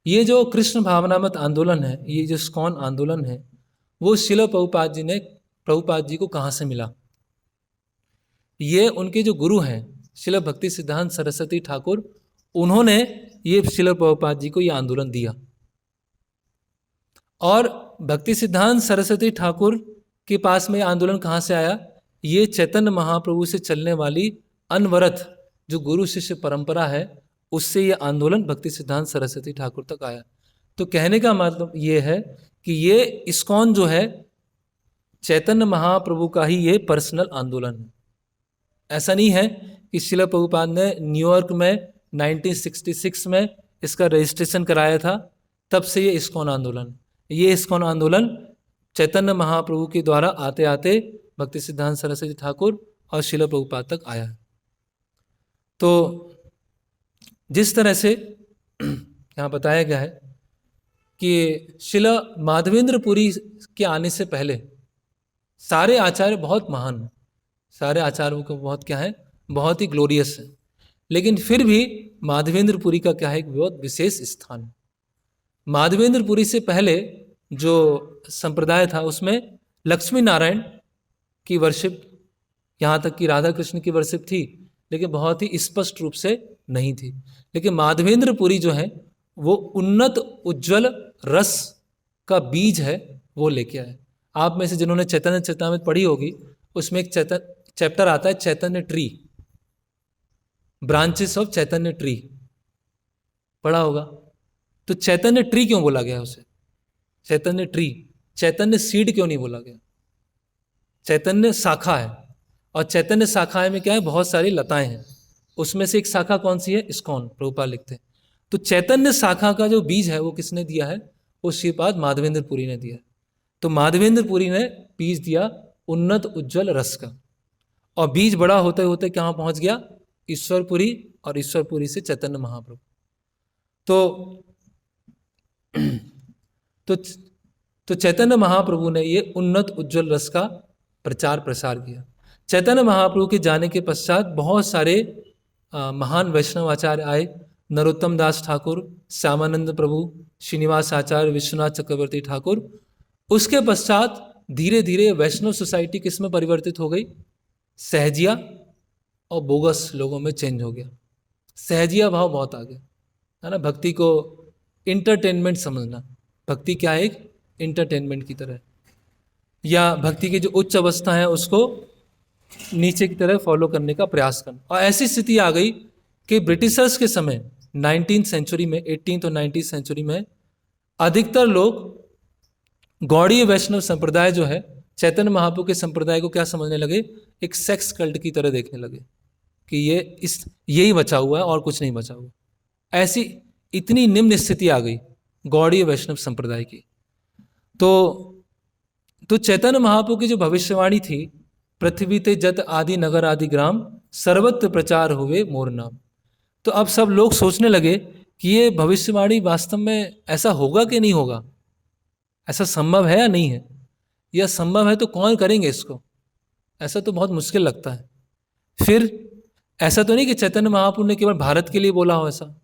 ये जो कृष्ण भावनामत आंदोलन है, ये जो इस्कॉन आंदोलन है, वो श्रील प्रभुपाद जी को कहाँ से मिला। ये उनके जो गुरु हैं श्रील भक्ति सिद्धांत सरस्वती ठाकुर, उन्होंने ये श्रील प्रभुपाद जी को ये आंदोलन दिया। और भक्ति सिद्धांत सरस्वती ठाकुर के पास में आंदोलन कहाँ से आया, ये चैतन्य महाप्रभु से चलने वाली अनवरत जो गुरु शिष्य परंपरा है, उससे ये आंदोलन भक्ति सिद्धांत सरस्वती ठाकुर तक आया। तो कहने का मतलब ये है कि ये इस्कॉन जो है चैतन्य महाप्रभु का ही ये पर्सनल आंदोलन है। ऐसा नहीं है कि श्रील प्रभुपाद ने न्यूयॉर्क में 1966 में इसका रजिस्ट्रेशन कराया था, तब से ये इस्कॉन आंदोलन, ये इस्कॉन आंदोलन चैतन्य महाप्रभु के द्वारा आते आते भक्ति सिद्धांत सरस्वती ठाकुर और श्रील प्रभुपाद तक आया है। तो जिस तरह से यहाँ बताया गया है कि श्रील माधवेंद्र पुरी के आने से पहले सारे आचार्य बहुत महान हैं, सारे आचार्यों को बहुत क्या है, बहुत ही ग्लोरियस है, लेकिन फिर भी माधवेंद्र पुरी का क्या है, एक बहुत विशेष स्थान है। माधवेंद्र पुरी से पहले जो संप्रदाय था उसमें लक्ष्मी नारायण की वर्शिप, यहाँ तक कि राधा कृष्ण की वर्शिप थी, लेकिन बहुत ही स्पष्ट रूप से नहीं थी। लेकिन माधवेंद्र पुरी जो है वो उन्नत उज्ज्वल रस का बीज है, वो लेके आए। आप में से जिन्होंने चैतन्य चरितामृत पढ़ी होगी, उसमें एक चैप्टर आता है Chaitanya tree, branches of Chaitanya tree, पढ़ा होगा। तो चैतन्य ट्री क्यों बोला गया उसे? चैतन्य ट्री, चैतन्य सीड क्यों नहीं बोला गया? चैतन्य शाखा है, और चैतन्य शाखा में क्या है, बहुत सारी लताएं हैं, उसमें से एक शाखा कौन सी है? इस्कॉन, प्रभुपाद लिखते हैं। तो चैतन्य शाखा का जो बीज है वो किसने दिया है? वो श्रीपाद माधवेंद्र पुरी ने दिया। तो माधवेंद्र पुरी ने बीज दिया उन्नत उज्ज्वल रस का, और बीज बड़ा होते होते कहाँ पहुंच गया? ईश्वरपुरी, और ईश्वरपुरी से चैतन्य महाप्रभु। तो चैतन्य महाप्रभु ने ये उन्नत उज्ज्वल रस का प्रचार प्रसार किया। चैतन्य महाप्रभु के जाने के पश्चात बहुत सारे महान वैष्णव आचार्य आए, नरोत्तम दास ठाकुर, श्यामानंद प्रभु, श्रीनिवास आचार्य, विश्वनाथ चक्रवर्ती ठाकुर। उसके पश्चात धीरे धीरे वैष्णव सोसाइटी किस में परिवर्तित हो गई? सहजिया और बोगस लोगों में चेंज हो गया। सहजिया भाव बहुत आ गया, है ना। भक्ति को इंटरटेनमेंट समझना, भक्ति क्या है? एक इंटरटेनमेंट की तरह, या भक्ति की जो उच्च अवस्था है उसको नीचे की तरह फॉलो करने का प्रयास करना। और ऐसी स्थिति आ गई कि ब्रिटिशर्स के समय 19th सेंचुरी में, 18th और 19th सेंचुरी में अधिकतर लोग गौड़ीय वैष्णव संप्रदाय जो है, चैतन्य महाप्रभु के संप्रदाय को क्या समझने लगे? एक सेक्स कल्ट की तरह देखने लगे कि यही बचा हुआ है और कुछ नहीं बचा हुआ। ऐसी इतनी निम्न स्थिति आ गई गौड़ीय वैष्णव संप्रदाय की। तो चैतन्य महाप्रभु की जो भविष्यवाणी थी, पृथ्वी ते जत आदि नगर आदि ग्राम, सर्वत्र प्रचार हुए मोर नाम। तो अब सब लोग सोचने लगे कि ये भविष्यवाणी वास्तव में ऐसा होगा कि नहीं होगा, ऐसा संभव है या नहीं है, या संभव है तो कौन करेंगे इसको, ऐसा तो बहुत मुश्किल लगता है। फिर ऐसा तो नहीं कि चैतन्य महाप्रभु ने केवल भारत के लिए बोला हो, ऐसा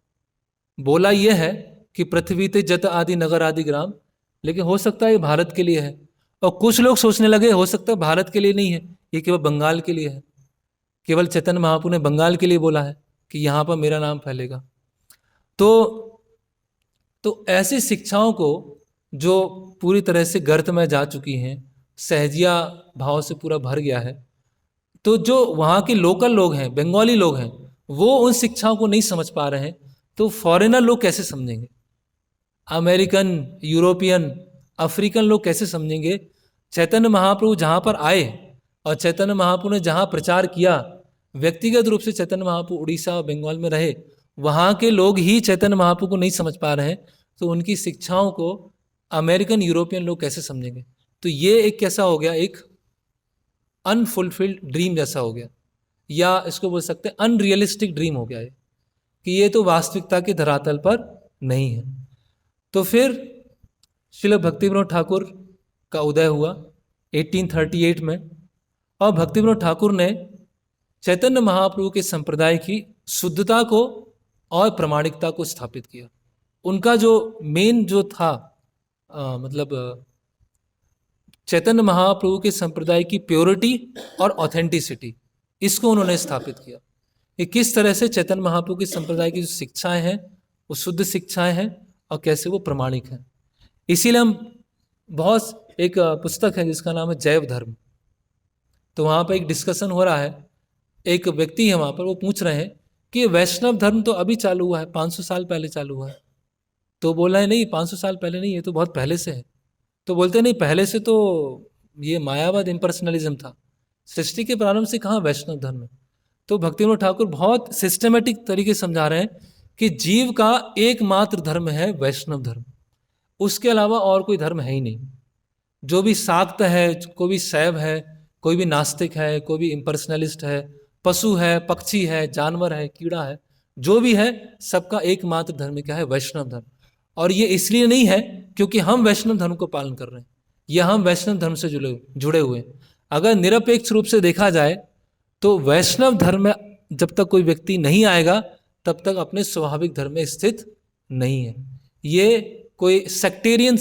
बोला यह है कि पृथ्वी ते जत आदि नगर आदि ग्राम, लेकिन हो सकता है ये भारत के लिए है। और कुछ लोग सोचने लगे हो सकता है भारत के लिए नहीं है, ये केवल बंगाल के लिए है, केवल चैतन्य महाप्रभु ने बंगाल के लिए बोला है कि यहाँ पर मेरा नाम फैलेगा। तो ऐसी शिक्षाओं को जो पूरी तरह से गर्त में जा चुकी हैं, सहजिया भाव से पूरा भर गया है, तो जो वहाँ के लोकल लोग हैं, बंगाली लोग हैं, वो उन शिक्षाओं को नहीं समझ पा रहे हैं, तो फॉरेनर लोग कैसे समझेंगे? अमेरिकन, यूरोपियन, अफ्रीकन लोग कैसे समझेंगे? चैतन्य महाप्रभु जहाँ पर आए और चैतन्य महाप्रभु ने जहाँ प्रचार किया, व्यक्तिगत रूप से चैतन्य महाप्रभु उड़ीसा और बंगाल में रहे, वहाँ के लोग ही चैतन्य महाप्रभु को नहीं समझ पा रहे हैं, तो उनकी शिक्षाओं को अमेरिकन, यूरोपियन लोग कैसे समझेंगे? तो ये एक कैसा हो गया, एक अनफुलफिल्ड ड्रीम जैसा हो गया, या इसको बोल सकते हैं अनरियलिस्टिक ड्रीम हो गया है, कि ये तो वास्तविकता के धरातल पर नहीं है। तो फिर श्रील भक्तिविनोद ठाकुर का उदय हुआ 1838 में, और भक्तिविनोद ठाकुर ने चैतन्य महाप्रभु के संप्रदाय की शुद्धता को और प्रामाणिकता को स्थापित किया। उनका जो मेन जो था चैतन्य महाप्रभु के संप्रदाय की प्योरिटी और ऑथेंटिसिटी, इसको उन्होंने स्थापित किया कि किस तरह से चैतन्य महाप्रभु के संप्रदाय की जो शिक्षाएं हैं वो शुद्ध शिक्षाएं हैं और कैसे वो प्रमाणिक हैं। इसीलिए हम बहुत एक पुस्तक है जिसका नाम है जैव धर्म, तो वहाँ पर एक डिस्कशन हो रहा है, एक व्यक्ति है वहाँ पर, वो पूछ रहे हैं कि वैष्णव धर्म तो अभी चालू हुआ है, 500 साल पहले चालू हुआ है। तो बोला है नहीं, 500 साल पहले नहीं, ये तो बहुत पहले से है। तो बोलते नहीं, पहले से तो ये मायावाद इम्पर्सनलिज्म था, सृष्टि के प्रारंभ से कहाँ वैष्णव धर्म है। तो भक्तिविनोद ठाकुर बहुत सिस्टमेटिक तरीके से समझा रहे हैं कि जीव का एकमात्र धर्म है वैष्णव धर्म, उसके अलावा और कोई धर्म है ही नहीं। जो भी शाक्त है, कोई भी शैव है, कोई भी नास्तिक है, कोई भी इम्पर्सनलिस्ट है, पशु है, पक्षी है, जानवर है, कीड़ा है, जो भी है, सबका एकमात्र धर्म क्या है? वैष्णव धर्म। और ये इसलिए नहीं है क्योंकि हम वैष्णव धर्म को पालन कर रहे हैं, या हम वैष्णव धर्म से जुड़े हुए हैं। अगर निरपेक्ष रूप से देखा जाए तो वैष्णव धर्म में जब तक कोई व्यक्ति नहीं आएगा तब तक अपने स्वाभाविक धर्म में स्थित नहीं है। ये कोई सेक्टेरियन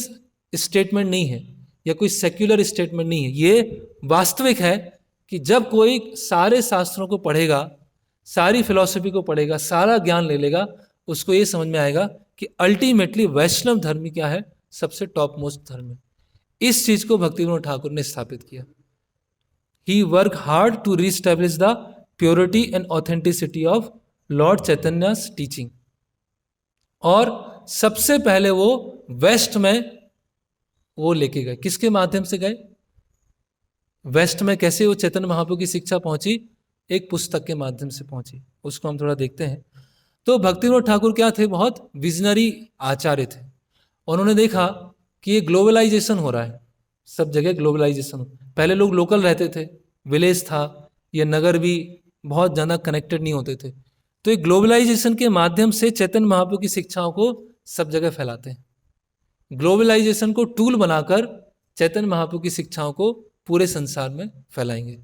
स्टेटमेंट नहीं है या कोई सेक्युलर स्टेटमेंट नहीं है, ये वास्तविक है कि जब कोई सारे शास्त्रों को पढ़ेगा, सारी फिलॉसफी को पढ़ेगा, सारा ज्ञान ले लेगा, उसको ये समझ में आएगा कि अल्टीमेटली वैष्णव धर्म क्या है? सबसे टॉप मोस्ट धर्म है। इस चीज को भक्तिविनोद ठाकुर ने स्थापित किया। He work hard to reestablish the purity and authenticity of Lord Chaitanya teaching. और सबसे पहले वो वेस्ट में वो लेके गए। किसके माध्यम से गए? वेस्ट में कैसे वो चैतन्य महाप्रभु की शिक्षा पहुंची? एक पुस्तक के माध्यम से पहुंची। उसको हम थोड़ा देखते हैं। तो भक्तिविनोद ठाकुर क्या थे? बहुत विजनरी आचार्य थे। उन्होंने देखा कि ये ग्लोबलाइजेशन हो रहा है, सब जगह ग्लोबलाइजेशन। पहले लोग लोकल रहते थे, विलेज था, ये नगर भी बहुत ज़्यादा कनेक्टेड नहीं होते थे। तो ये ग्लोबलाइजेशन के माध्यम से चैतन्य महाप्रभु की शिक्षाओं को सब जगह फैलाते हैं। ग्लोबलाइजेशन को टूल बनाकर चैतन्य महाप्रभु की शिक्षाओं को पूरे संसार में फैलाएंगे।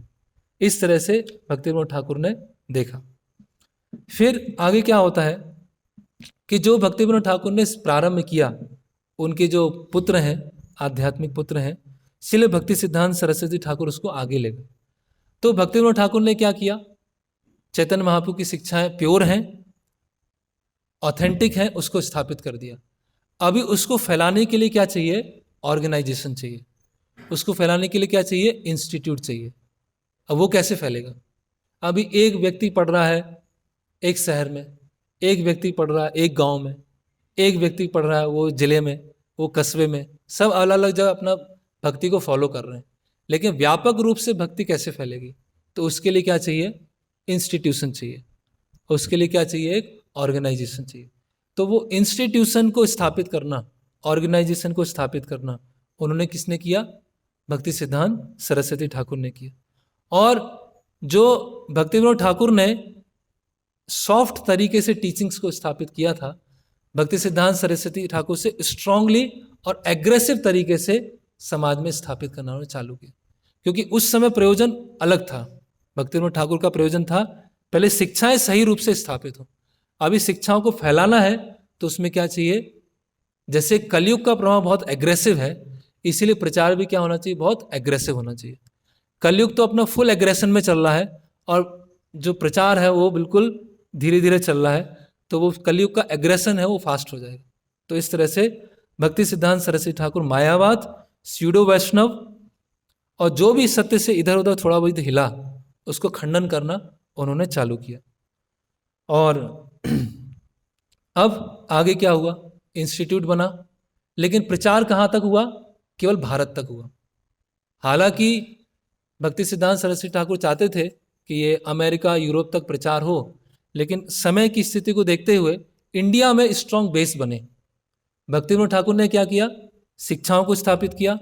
इस तरह से भक्तिविनोद ठाकुर ने देखा। फिर आगे क्या होता है कि जो भक्तिविनोद ठाकुर ने प्रारंभ में किया, उनके जो पुत्र हैं, आध्यात्मिक पुत्र हैं, श्रील भक्ति सिद्धांत सरस्वती ठाकुर उसको आगे ले गए। तो भक्तिविनोद ठाकुर ने क्या किया? चैतन्य महाप्रभु की शिक्षाएं प्योर हैं, ऑथेंटिक हैं, उसको स्थापित कर दिया। अभी उसको फैलाने के लिए क्या चाहिए? ऑर्गेनाइजेशन चाहिए। उसको फैलाने के लिए क्या चाहिए? इंस्टीट्यूट चाहिए। अब वो कैसे फैलेगा? अभी एक व्यक्ति पढ़ रहा है एक शहर में, एक व्यक्ति पढ़ रहा है एक गांव में, एक व्यक्ति पढ़ रहा है वो जिले में, वो कस्बे में, सब अलग अलग जगह अपना भक्ति को फॉलो कर रहे हैं। लेकिन व्यापक रूप से भक्ति कैसे फैलेगी? तो उसके लिए क्या चाहिए? इंस्टीट्यूशन चाहिए। उसके लिए क्या चाहिए? एक ऑर्गेनाइजेशन चाहिए। तो वो इंस्टीट्यूशन को स्थापित करना, ऑर्गेनाइजेशन को स्थापित करना, उन्होंने किसने किया? भक्ति सिद्धांत सरस्वती ठाकुर ने किया। और जो भक्तिविनोद ठाकुर ने सॉफ्ट तरीके से टीचिंग्स को स्थापित किया था, भक्ति सिद्धांत सरस्वती ठाकुर से स्ट्रांगली और एग्रेसिव तरीके से समाज में स्थापित करना उन्होंने चालू किया। क्योंकि उस समय प्रयोजन अलग था। भक्तिविनोद ठाकुर का प्रयोजन था पहले शिक्षाएं सही रूप से स्थापित हो। अभी शिक्षाओं को फैलाना है तो उसमें क्या चाहिए? जैसे कलयुग का प्रभाव बहुत एग्रेसिव है, इसीलिए प्रचार भी क्या होना चाहिए? बहुत एग्रेसिव होना चाहिए। कलयुग तो अपना फुल एग्रेशन में चल रहा है और जो प्रचार है वो बिल्कुल धीरे धीरे चल रहा है, तो वो कलयुग का एग्रेशन है वो फास्ट हो जाएगा। तो इस तरह से भक्ति सिद्धांत सरस्वती ठाकुर मायावाद, स्यूडो वैष्णव और जो भी सत्य से इधर उधर थोड़ा बहुत हिला उसको खंडन करना उन्होंने चालू किया। और अब आगे क्या हुआ? इंस्टीट्यूट बना, लेकिन प्रचार कहाँ तक हुआ? केवल भारत तक हुआ। हालांकि भक्ति सिद्धांत सरस्वती ठाकुर चाहते थे कि ये अमेरिका, यूरोप तक प्रचार हो, लेकिन समय की स्थिति को देखते हुए इंडिया में स्ट्रांग बेस बने। भक्तिविनोद ठाकुर ने क्या किया? शिक्षाओं को स्थापित किया।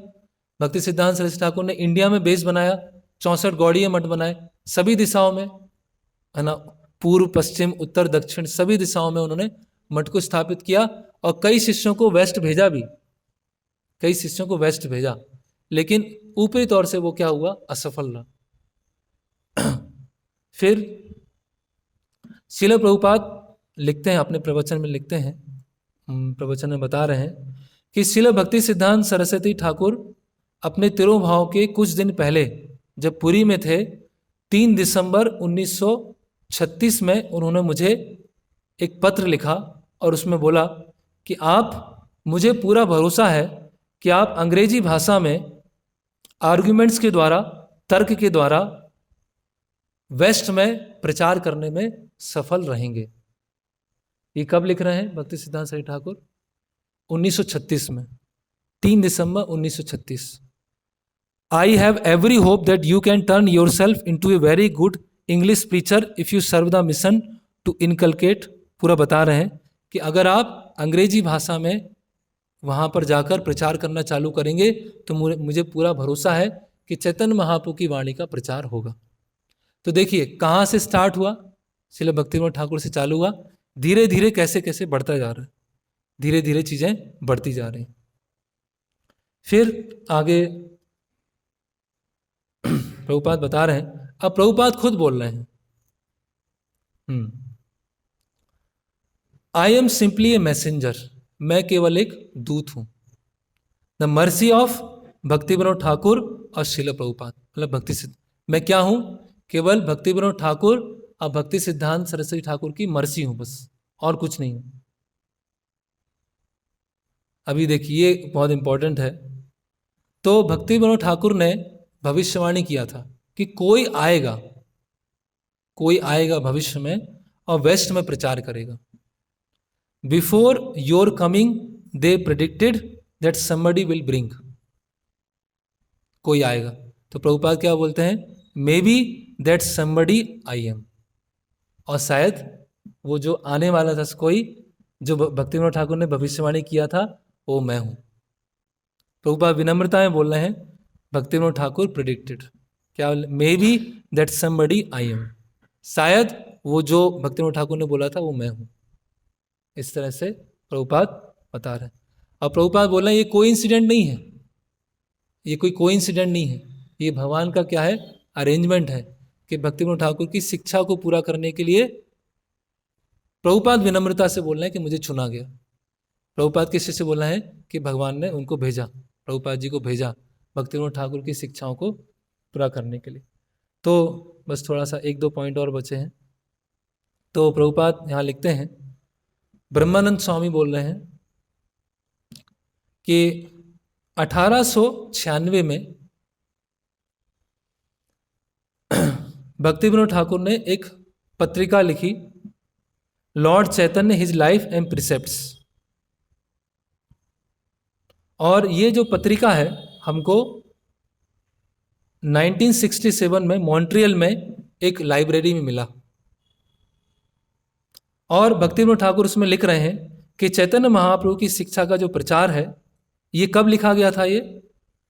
भक्ति सिद्धांत सरस्वती ठाकुर ने इंडिया में बेस बनाया, 64 गौड़ीय मठ बनाए सभी दिशाओं में, है ना, पूर्व पश्चिम उत्तर दक्षिण सभी दिशाओं में उन्होंने मठ को स्थापित किया। और कई शिष्यों को वेस्ट भेजा भी, कई शिष्यों को वेस्ट भेजा, लेकिन ऊपरी तौर से वो क्या हुआ? असफल रहा। फिर श्रील प्रभुपाद लिखते हैं, अपने प्रवचन में लिखते हैं, प्रवचन में बता रहे हैं कि श्रील भक्ति सिद्धांत सरस्वती ठाकुर अपने तिरोभाव के कुछ दिन पहले जब पुरी में थे, 3 दिसंबर 1936 में उन्होंने मुझे एक पत्र लिखा और उसमें बोला कि आप, मुझे पूरा भरोसा है कि आप अंग्रेजी भाषा में आर्ग्यूमेंट्स के द्वारा, तर्क के द्वारा वेस्ट में प्रचार करने में सफल रहेंगे। ये कब लिख रहे हैं भक्ति सिद्धांत सरस्वती ठाकुर? 1936 में। 3 दिसंबर 1936। I have every hope that you can turn yourself into a very good English preacher if you serve the mission to inculcate. पूरा बता रहे हैं कि अगर आप अंग्रेजी भाषा में वहाँ पर जाकर प्रचार करना चालू करेंगे तो मुझे पूरा भरोसा है कि चैतन्य महाप्रभु की वाणी का प्रचार होगा। तो देखिए कहाँ से स्टार्ट हुआ, श्रील भक्तिविनोद ठाकुर से चालू हुआ, धीरे धीरे कैसे कैसे बढ़ता जा रहा है, धीरे धीरे चीज़ें बढ़ती जा रही हैं। फिर आगे प्रभुपाद बता रहे हैं, अब प्रभुपाद खुद बोल रहे हैं, I am simply A messenger, मैं केवल एक दूत हूं। The mercy of Bhaktivinod Thakur और श्रील प्रभुपाद, मतलब भक्ति सिद्ध, मैं क्या हूं, केवल भक्तिविनोद ठाकुर और भक्ति सिद्धांत सरस्वती ठाकुर की मर्सी हूं, बस और कुछ नहीं हूं। अभी देखिए बहुत इंपॉर्टेंट है। तो भक्तिविनोद ठाकुर ने भविष्यवाणी किया था कि कोई आएगा भविष्य में और वेस्ट में प्रचार करेगा। Before your coming they predicted that somebody will bring, कोई आएगा। तो प्रभुपाद क्या बोलते हैं, may be that somebody I am, और शायद वो जो आने वाला था कोई, जो भक्तिविनोद ठाकुर ने भविष्यवाणी किया था, वो मैं हूं। प्रभुपाद विनम्रता में बोल रहे हैं, भक्तिविनोद ठाकुर प्रेडिक्टेड, क्या, may be that somebody I am, शायद वो जो भक्तिविनोद ठाकुर ने बोला था वो मैं हूं। इस तरह से प्रभुपाद बता रहे हैं। और प्रभुपाद बोल रहे हैं ये कोई इंसिडेंट नहीं है, ये कोई कोइंसिडेंट नहीं है, ये भगवान का क्या है, अरेंजमेंट है कि भक्तिविनोद ठाकुर की शिक्षा को पूरा करने के लिए प्रभुपाद विनम्रता से बोल रहे हैं कि मुझे चुना गया। प्रभुपाद किस से बोलना है कि भगवान ने उनको भेजा, प्रभुपाद जी को भेजा भक्तिविनोद ठाकुर की शिक्षाओं को पूरा करने के लिए। तो बस थोड़ा सा 1-2 पॉइंट और बचे हैं। तो प्रभुपाद यहाँ लिखते हैं, ब्रह्मानंद स्वामी बोल रहे हैं कि 1896 में भक्तिविनोद ठाकुर ने एक पत्रिका लिखी, Lord Chaitanya his life and precepts. और ये जो पत्रिका है हमको 1967 में मॉन्ट्रियल में एक लाइब्रेरी में मिला। और भक्तिविनोद ठाकुर उसमें लिख रहे हैं कि चैतन्य महाप्रभु की शिक्षा का जो प्रचार है, ये कब लिखा गया था, ये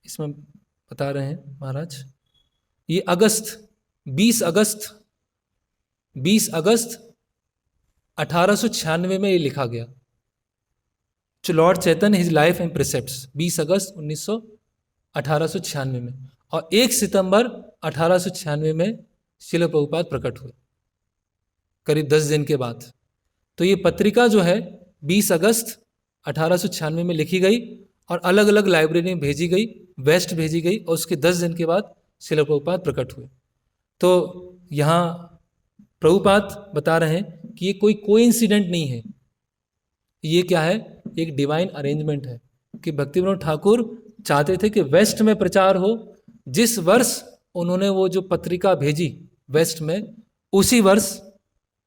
इसमें बता रहे हैं महाराज, ये 20 अगस्त 1896 में ये लिखा गया। Lord Chaitanya his life and precepts, 20 अगस्त 1896 में, और 1 सितंबर 1896 में श्रील प्रभुपाद प्रकट हुए, करीब 10 दिन के बाद। तो ये पत्रिका जो है 20 अगस्त 1896 में लिखी गई और अलग अलग लाइब्रेरी में भेजी गई, वेस्ट भेजी गई, और उसके 10 दिन के बाद श्रील प्रभुपाद प्रकट हुए। तो यहाँ प्रभुपाद बता रहे हैं कि ये कोई कोइंसिडेंट नहीं है, ये क्या है, एक डिवाइन अरेंजमेंट है कि भक्तिविनोद ठाकुर चाहते थे कि वेस्ट में प्रचार हो। जिस वर्ष उन्होंने वो जो पत्रिका भेजी वेस्ट में, उसी वर्ष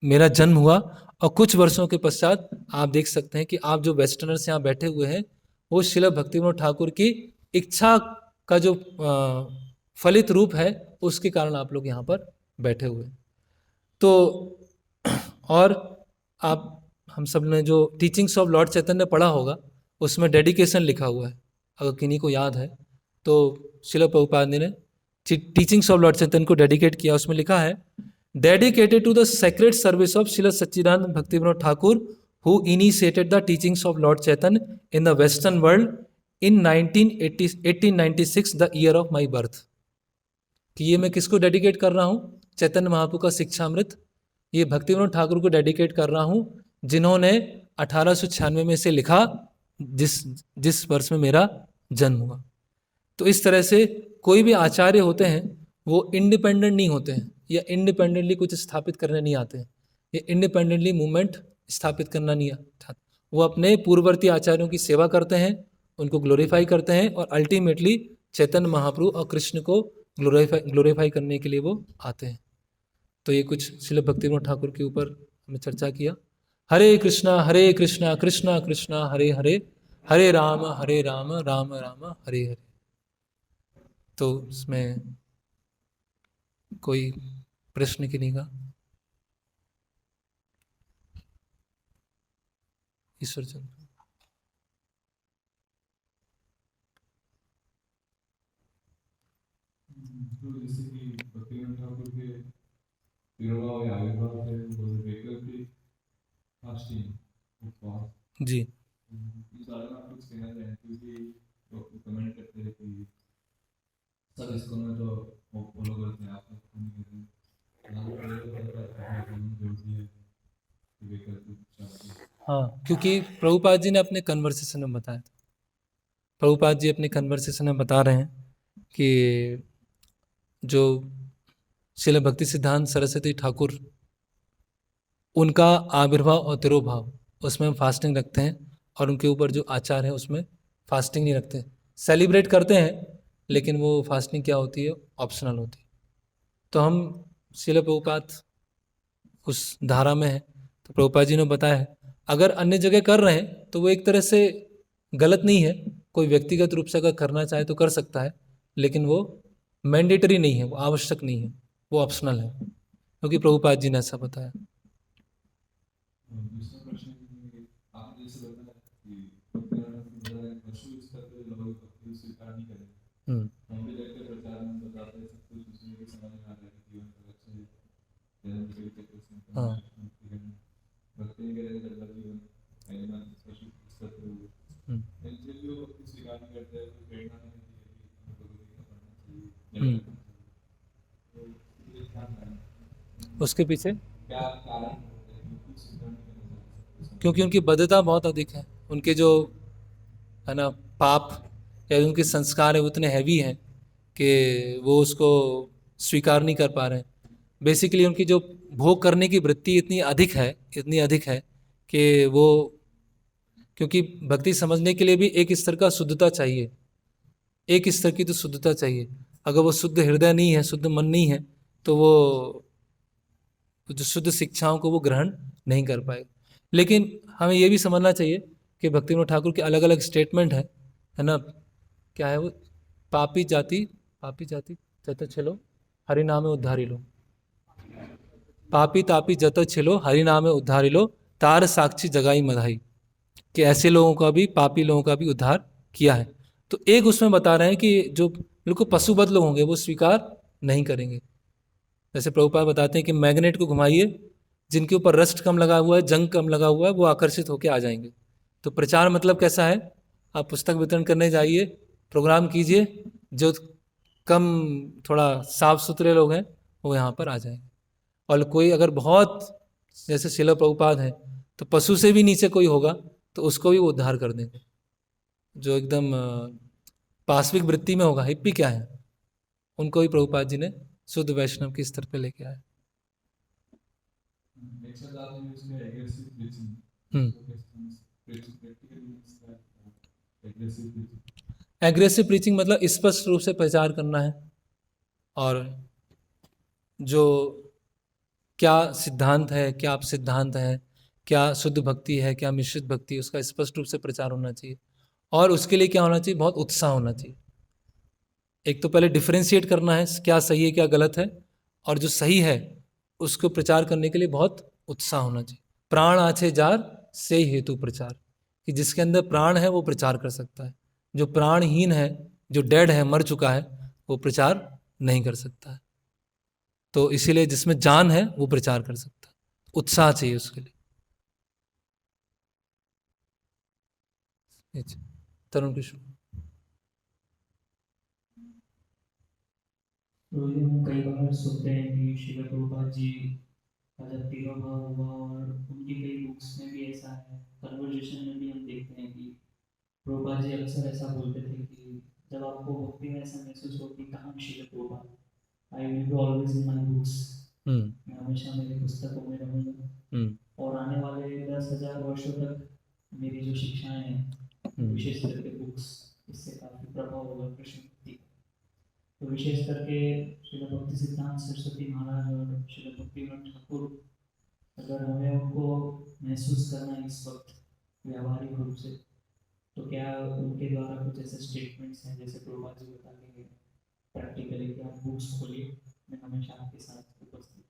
मेरा जन्म हुआ। और कुछ वर्षों के पश्चात आप देख सकते हैं कि आप जो वेस्टर्नर्स यहाँ बैठे हुए हैं, वो श्रील भक्तिविनोद ठाकुर की इच्छा का जो फलित रूप है, उसके कारण आप लोग यहाँ पर बैठे हुए। तो और आप हम सब ने जो टीचिंग्स ऑफ लॉर्ड चैतन्य पढ़ा होगा, उसमें डेडिकेशन लिखा हुआ है, अगर किन्हीं को याद है तो श्रील प्रभुपाद ने टीचिंग्स ऑफ लॉर्ड चैतन्य को डेडिकेट किया। उसमें लिखा है, dedicated to the sacred service of Srila Sachchidananda Bhaktivinoda Thakur who initiated the teachings of Lord Chaitanya in the western world in 1896 the year of my birth. कि ये मैं किसको डेडिकेट कर रहा हूँ, चैतन्य महाप्रभु का शिक्षामृत, ये भक्तिविनोद ठाकुर को डेडिकेट कर रहा हूँ, जिन्होंने 1896 में से लिखा, जिस वर्ष में मेरा जन्म हुआ। तो इस तरह से कोई भी आचार्य होते हैं वो इंडिपेंडेंट नहीं होते हैं, या इंडिपेंडेंटली कुछ स्थापित करने नहीं आते हैं, ये इंडिपेंडेंटली मूवमेंट स्थापित करना नहीं आता। वो अपने पूर्ववर्ती आचार्यों की सेवा करते हैं, उनको ग्लोरीफाई करते हैं, और अल्टीमेटली चैतन्य महाप्रभु और कृष्ण को ग्लोरीफाई करने के लिए वो आते हैं। तो ये कुछ श्रील भक्तिविनोद ठाकुर के ऊपर हमने चर्चा किया। हरे कृष्णा कृष्णा कृष्णा हरे हरे, हरे राम राम राम हरे हरे। तो इसमें कोई प्रश्न की नहीं का। ईश्वर चंद्र। तो जैसे कि भक्तिवेदांत ठाकुर के तिरुभाव या आविर्भाव थे वो वैकल्पिक फास्टिंग उपवास। जी इस बारे में आप कुछ कहना चाहें क्योंकि लोग कमेंट करते हैं कि सब इसको में तो फॉलो करते हैं, आप लोग क्यों नहीं करते? हालांकि प्रभुपाद ने जोड़ दिया है कि वैकल्पिक फास्टिंग। हाँ, क्योंकि प्रभुपाद जी ने अपने कन्वर्सेशन में बताया था। प्रभुपाद जी अपने कन्वर्सेशन में बता रहे हैं कि जो श्रील भक्ति सिद्धांत सरस्वती ठाकुर, उनका आविर्भाव और तिरोभाव उसमें हम फास्टिंग रखते हैं, और उनके ऊपर जो आचार है उसमें फास्टिंग नहीं रखते। सेलिब्रेट करते हैं, लेकिन वो फास्टिंग क्या होती है, ऑप्शनल होती है। तो हम श्रील प्रभुपाद उस धारा में है, तो प्रभुपाद जी ने बताया है अगर अन्य जगह कर रहे हैं तो वो एक तरह से गलत नहीं है। कोई व्यक्तिगत रूप से अगर करना चाहे तो कर सकता है, लेकिन वो मैंडेटरी नहीं है, वो आवश्यक नहीं है, वो ऑप्शनल है, क्योंकि प्रभुपाद जी ने ऐसा बताया। दूसरा प्रश्न है, आपने जैसे बताया कि भक्तिवेदांत पशु स्तर पे लोग भक्ति स्वीकार नहीं करें। हम भी देखते प्रचार में बताते हैं सब कुछ उसमें भी समझ में आ रहा है कि जीवन का लक्ष्य है जन्म के लिए कृष्ण हाँ भक्ति नहीं करेंगे तो जीवन कहीं पशु स्तर पे होगा। लेकिन जो भक्ति स्वीकार नहीं करते हैं तो प्रेरणा नहीं मिलती है कि हमें भगवत गीता पढ़ना चाहिए या करना चाहिए। तो ये क्या कारण है? उसके पीछे क्या कारण है कि भक्ति स्वीकार नहीं करना चाहते? क्योंकि उनकी बद्धता बहुत अधिक है। उनके जो है ना पाप या उनके संस्कार है वो इतने हैवी हैं कि वो उसको स्वीकार नहीं कर पा रहे हैं। बेसिकली उनकी जो भोग करने की वृत्ति इतनी अधिक है, इतनी अधिक है कि वो, क्योंकि भक्ति समझने के लिए भी एक स्तर का शुद्धता चाहिए, एक स्तर की तो शुद्धता चाहिए। अगर वो शुद्ध हृदय नहीं है, शुद्ध मन नहीं है, तो वो जो शुद्ध शिक्षाओं को वो ग्रहण नहीं कर पाए। लेकिन हमें ये भी समझना चाहिए कि भक्तिविनोद ठाकुर के अलग अलग स्टेटमेंट है ना। क्या है वो, पापी जाति जत छिलो हरि नामे उद्धारी लो, पापी तापी जत छिलो हरि नामे उद्धारी लो, तार साक्षी जगाई मधाई, कि ऐसे लोगों का भी, पापी लोगों का भी उद्धार किया है। तो एक उसमें बता रहे हैं कि जो बिल्कुल पशुबद्ध लोग होंगे वो स्वीकार नहीं करेंगे। जैसे प्रभुपाद बताते हैं कि मैग्नेट को घुमाइए, जिनके ऊपर रस्ट कम लगा हुआ है, जंग कम लगा हुआ है, वो आकर्षित होकर आ जाएंगे। तो प्रचार मतलब कैसा है, आप पुस्तक वितरण करने जाइए, प्रोग्राम कीजिए, जो कम थोड़ा साफ सुथरे लोग हैं वो यहाँ पर आ जाएंगे। और कोई अगर बहुत, जैसे शिला प्रभुपाद है, तो पशु से भी नीचे कोई होगा तो उसको भी वो उद्धार कर देंगे। जो एकदम पाश्विक वृत्ति में होगा, हिप्पी क्या है, उनको भी प्रभुपाद जी ने शुद्ध वैष्णव के स्तर पे लेके आए। एक साथ आपने उसमें aggressive preaching hmm practically aggressive preaching aggressive preaching मतलब स्पष्ट रूप से प्रचार करना है, और जो क्या सिद्धांत है, क्या आप सिद्धांत है, क्या शुद्ध भक्ति है, क्या मिश्रित भक्ति है, उसका स्पष्ट रूप से प्रचार होना चाहिए। और उसके लिए क्या होना चाहिए, बहुत उत्साह होना चाहिए। एक तो पहले डिफरेंशिएट करना है क्या सही है क्या गलत है, और जो सही है उसको प्रचार करने के लिए बहुत उत्साह होना चाहिए। प्राण आछे जार से हेतु प्रचार, कि जिसके अंदर प्राण है वो प्रचार कर सकता है, जो प्राणहीन है, जो डेड है, मर चुका है, वो प्रचार नहीं कर सकता है। तो इसीलिए जिसमें जान है वो प्रचार कर सकता है, उत्साह चाहिए उसके लिए। अच्छा, तरुण कृष्ण। तो ये हम कई बार सुनते हैं कि श्रील प्रभुपाद जी का जब तिरुभाव हुआ, और उनकी कई बुक्स में भी ऐसा है, कन्वर्सेशन में भी हम देखते हैं कि प्रभुपाद जी अक्सर ऐसा बोलते थे कि जब आपको भक्ति में ऐसा महसूस हो कि कहाँ Srila Prabhupada, I will be always in my books, मैं हमेशा मेरी पुस्तकों में रहूंगा, और आने वाले 10,000 वर्षों तक मेरी जो शिक्षाएं हैं, विशेष करके बुक्स, इससे काफी प्रभाव होगा कृष्ण भक्ति का। तो विशेष करके श्रील भक्ति सिद्धांत सरस्वती महाराज और श्रील भक्तिवेदांत ठाकुर, अगर हमें उनको महसूस करना है इस वक्त व्यावहारिक रूप से, तो क्या उनके द्वारा कुछ ऐसे स्टेटमेंट्स हैं जैसे प्रभुपाद जी बताते हैं प्रैक्टिकली कि आप बुक्स खोलिए, मैं हमेशा आपके साथ उपस्थित।